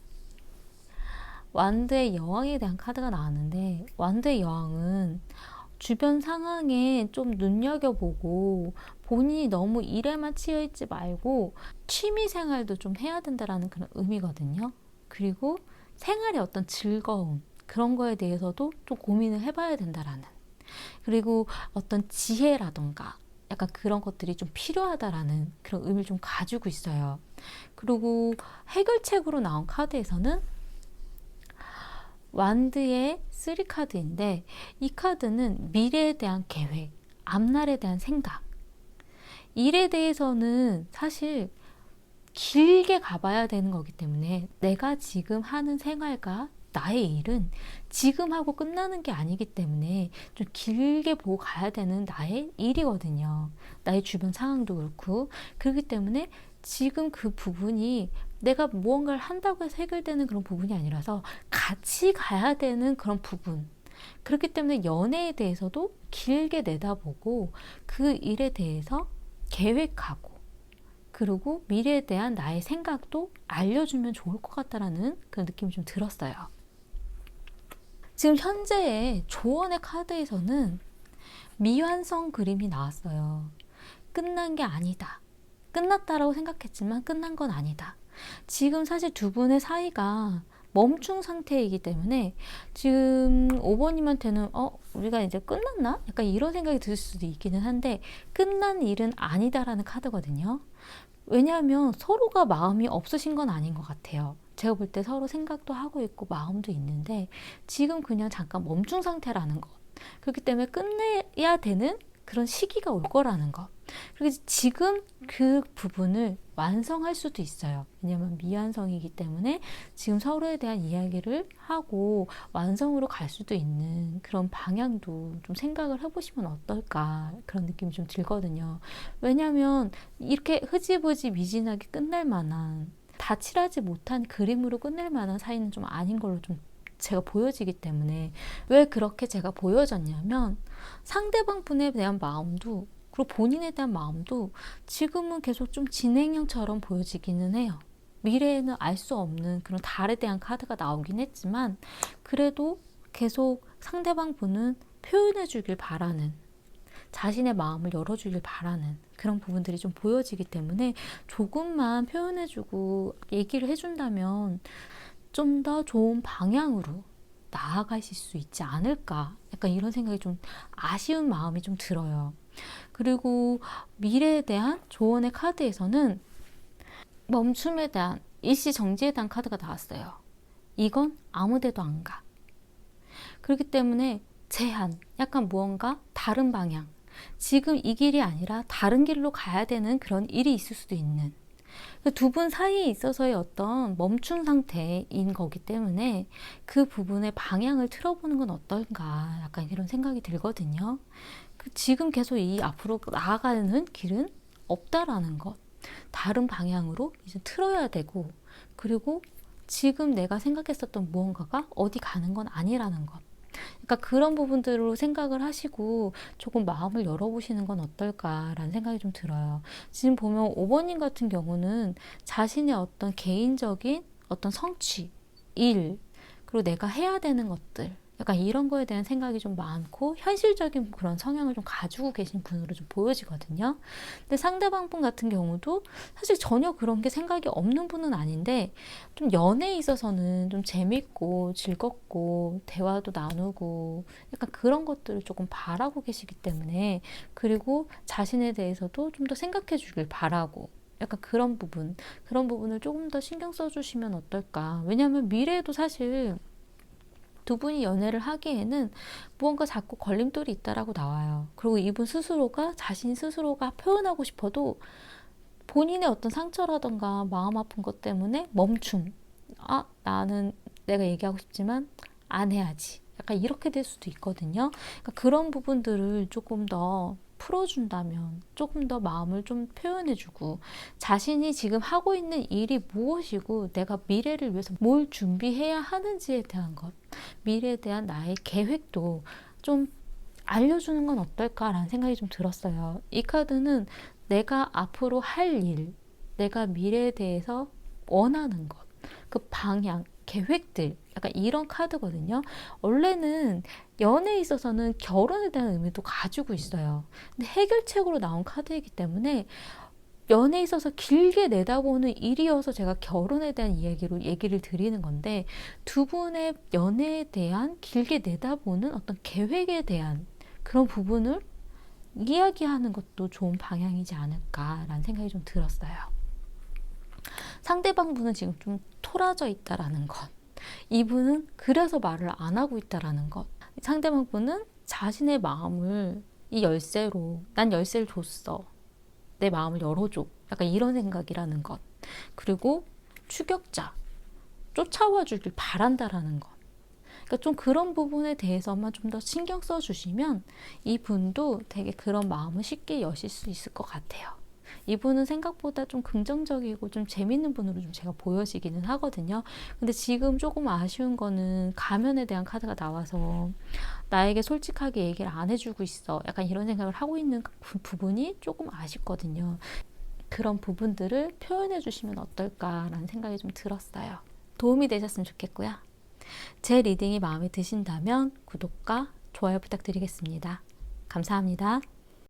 완드의 여왕에 대한 카드가 나왔는데, 완드의 여왕은 주변 상황에 좀 눈여겨보고 본인이 너무 일에만 치여있지 말고 취미 생활도 좀 해야 된다라는 그런 의미거든요. 그리고 생활의 어떤 즐거움, 그런 거에 대해서도 좀 고민을 해봐야 된다라는, 그리고 어떤 지혜라던가 약간 그런 것들이 좀 필요하다라는 그런 의미를 좀 가지고 있어요. 그리고 해결책으로 나온 카드에서는 완드의 3카드인데, 이 카드는 미래에 대한 계획, 앞날에 대한 생각, 일에 대해서는 사실 길게 가봐야 되는 거기 때문에 내가 지금 하는 생활과 나의 일은 지금 하고 끝나는 게 아니기 때문에 좀 길게 보고 가야 되는 나의 일이거든요. 나의 주변 상황도 그렇고. 그렇기 때문에 지금 그 부분이 내가 무언가를 한다고 해서 해결되는 그런 부분이 아니라서 같이 가야 되는 그런 부분. 그렇기 때문에 연애에 대해서도 길게 내다보고 그 일에 대해서 계획하고, 그리고 미래에 대한 나의 생각도 알려주면 좋을 것 같다라는 그런 느낌이 좀 들었어요. 지금 현재의 조언의 카드에서는 미완성 그림이 나왔어요. 끝난 게 아니다. 끝났다라고 생각했지만 끝난 건 아니다. 지금 사실 두 분의 사이가 멈춘 상태이기 때문에 지금 5번님한테는 우리가 이제 끝났나? 약간 이런 생각이 들 수도 있기는 한데, 끝난 일은 아니다라는 카드거든요. 왜냐하면 서로가 마음이 없으신 건 아닌 것 같아요. 제가 볼 때 서로 생각도 하고 있고 마음도 있는데 지금 그냥 잠깐 멈춘 상태라는 것. 그렇기 때문에 끝내야 되는 그런 시기가 올 거라는 것. 그리고 지금 그 부분을 완성할 수도 있어요. 왜냐하면 미완성이기 때문에 지금 서로에 대한 이야기를 하고 완성으로 갈 수도 있는 그런 방향도 좀 생각을 해보시면 어떨까, 그런 느낌이 좀 들거든요. 왜냐하면 이렇게 흐지부지 미진하게 끝날 만한, 다 칠하지 못한 그림으로 끝낼 만한 사이는 좀 아닌 걸로 좀 제가 보여지기 때문에. 왜 그렇게 제가 보여졌냐면, 상대방 분에 대한 마음도 그리고 본인에 대한 마음도 지금은 계속 좀 진행형처럼 보여지기는 해요. 미래에는 알 수 없는 그런 달에 대한 카드가 나오긴 했지만, 그래도 계속 상대방 분은 표현해 주길 바라는, 자신의 마음을 열어주길 바라는 그런 부분들이 좀 보여지기 때문에 조금만 표현해주고 얘기를 해준다면 좀 더 좋은 방향으로 나아가실 수 있지 않을까, 약간 이런 생각이 좀, 아쉬운 마음이 좀 들어요. 그리고 미래에 대한 조언의 카드에서는 멈춤에 대한, 일시 정지에 대한 카드가 나왔어요. 이건 아무데도 안 가. 그렇기 때문에 제한, 약간 무언가 다른 방향, 지금 이 길이 아니라 다른 길로 가야 되는 그런 일이 있을 수도 있는, 두 분 사이에 있어서의 어떤 멈춘 상태인 거기 때문에 그 부분의 방향을 틀어보는 건 어떨까, 약간 이런 생각이 들거든요. 지금 계속 이 앞으로 나아가는 길은 없다라는 것, 다른 방향으로 이제 틀어야 되고, 그리고 지금 내가 생각했었던 무언가가 어디 가는 건 아니라는 것. 그러니까 그런 부분들로 생각을 하시고 조금 마음을 열어보시는 건 어떨까라는 생각이 좀 들어요. 지금 보면 5번님 같은 경우는 자신의 어떤 개인적인 어떤 성취, 일, 그리고 내가 해야 되는 것들, 약간 이런 거에 대한 생각이 좀 많고 현실적인 그런 성향을 좀 가지고 계신 분으로 좀 보여지거든요. 근데 상대방 분 같은 경우도 사실 전혀 그런 게 생각이 없는 분은 아닌데, 좀 연애에 있어서는 좀 재밌고 즐겁고 대화도 나누고 약간 그런 것들을 조금 바라고 계시기 때문에, 그리고 자신에 대해서도 좀 더 생각해 주길 바라고, 약간 그런 부분을 조금 더 신경 써주시면 어떨까. 왜냐하면 미래에도 사실 두 분이 연애를 하기에는 무언가 자꾸 걸림돌이 있다라고 나와요. 그리고 이분 스스로가, 자신 스스로가 표현하고 싶어도 본인의 어떤 상처라던가 마음 아픈 것 때문에 멈춤. 나는 내가 얘기하고 싶지만 안 해야지. 약간 이렇게 될 수도 있거든요. 그러니까 그런 부분들을 조금 더 풀어준다면, 조금 더 마음을 좀 표현해주고, 자신이 지금 하고 있는 일이 무엇이고 내가 미래를 위해서 뭘 준비해야 하는지에 대한 것, 미래에 대한 나의 계획도 좀 알려주는 건 어떨까라는 생각이 좀 들었어요. 이 카드는 내가 앞으로 할 일, 내가 미래에 대해서 원하는 것, 그 방향, 계획들, 약간 이런 카드거든요. 원래는 연애에 있어서는 결혼에 대한 의미도 가지고 있어요. 근데 해결책으로 나온 카드이기 때문에 연애에 있어서 길게 내다보는 일이어서 제가 결혼에 대한 이야기로 얘기를 드리는 건데, 두 분의 연애에 대한 길게 내다보는 어떤 계획에 대한 그런 부분을 이야기하는 것도 좋은 방향이지 않을까라는 생각이 좀 들었어요. 상대방 분은 지금 좀 토라져 있다라는 것, 이분은 그래서 말을 안 하고 있다라는 것, 상대방 분은 자신의 마음을 이 열쇠로, 난 열쇠를 줬어, 내 마음을 열어줘, 약간 이런 생각이라는 것, 그리고 추격자, 쫓아와 주길 바란다라는 것, 그러니까 좀 그런 부분에 대해서만 좀 더 신경 써 주시면 이분도 되게 그런 마음을 쉽게 여실 수 있을 것 같아요. 이분은 생각보다 좀 긍정적이고 좀 재밌는 분으로 좀 제가 보여지기는 하거든요. 근데 지금 조금 아쉬운 거는 가면에 대한 카드가 나와서 나에게 솔직하게 얘기를 안 해주고 있어, 약간 이런 생각을 하고 있는 부분이 조금 아쉽거든요. 그런 부분들을 표현해 주시면 어떨까라는 생각이 좀 들었어요. 도움이 되셨으면 좋겠고요. 제 리딩이 마음에 드신다면 구독과 좋아요 부탁드리겠습니다. 감사합니다.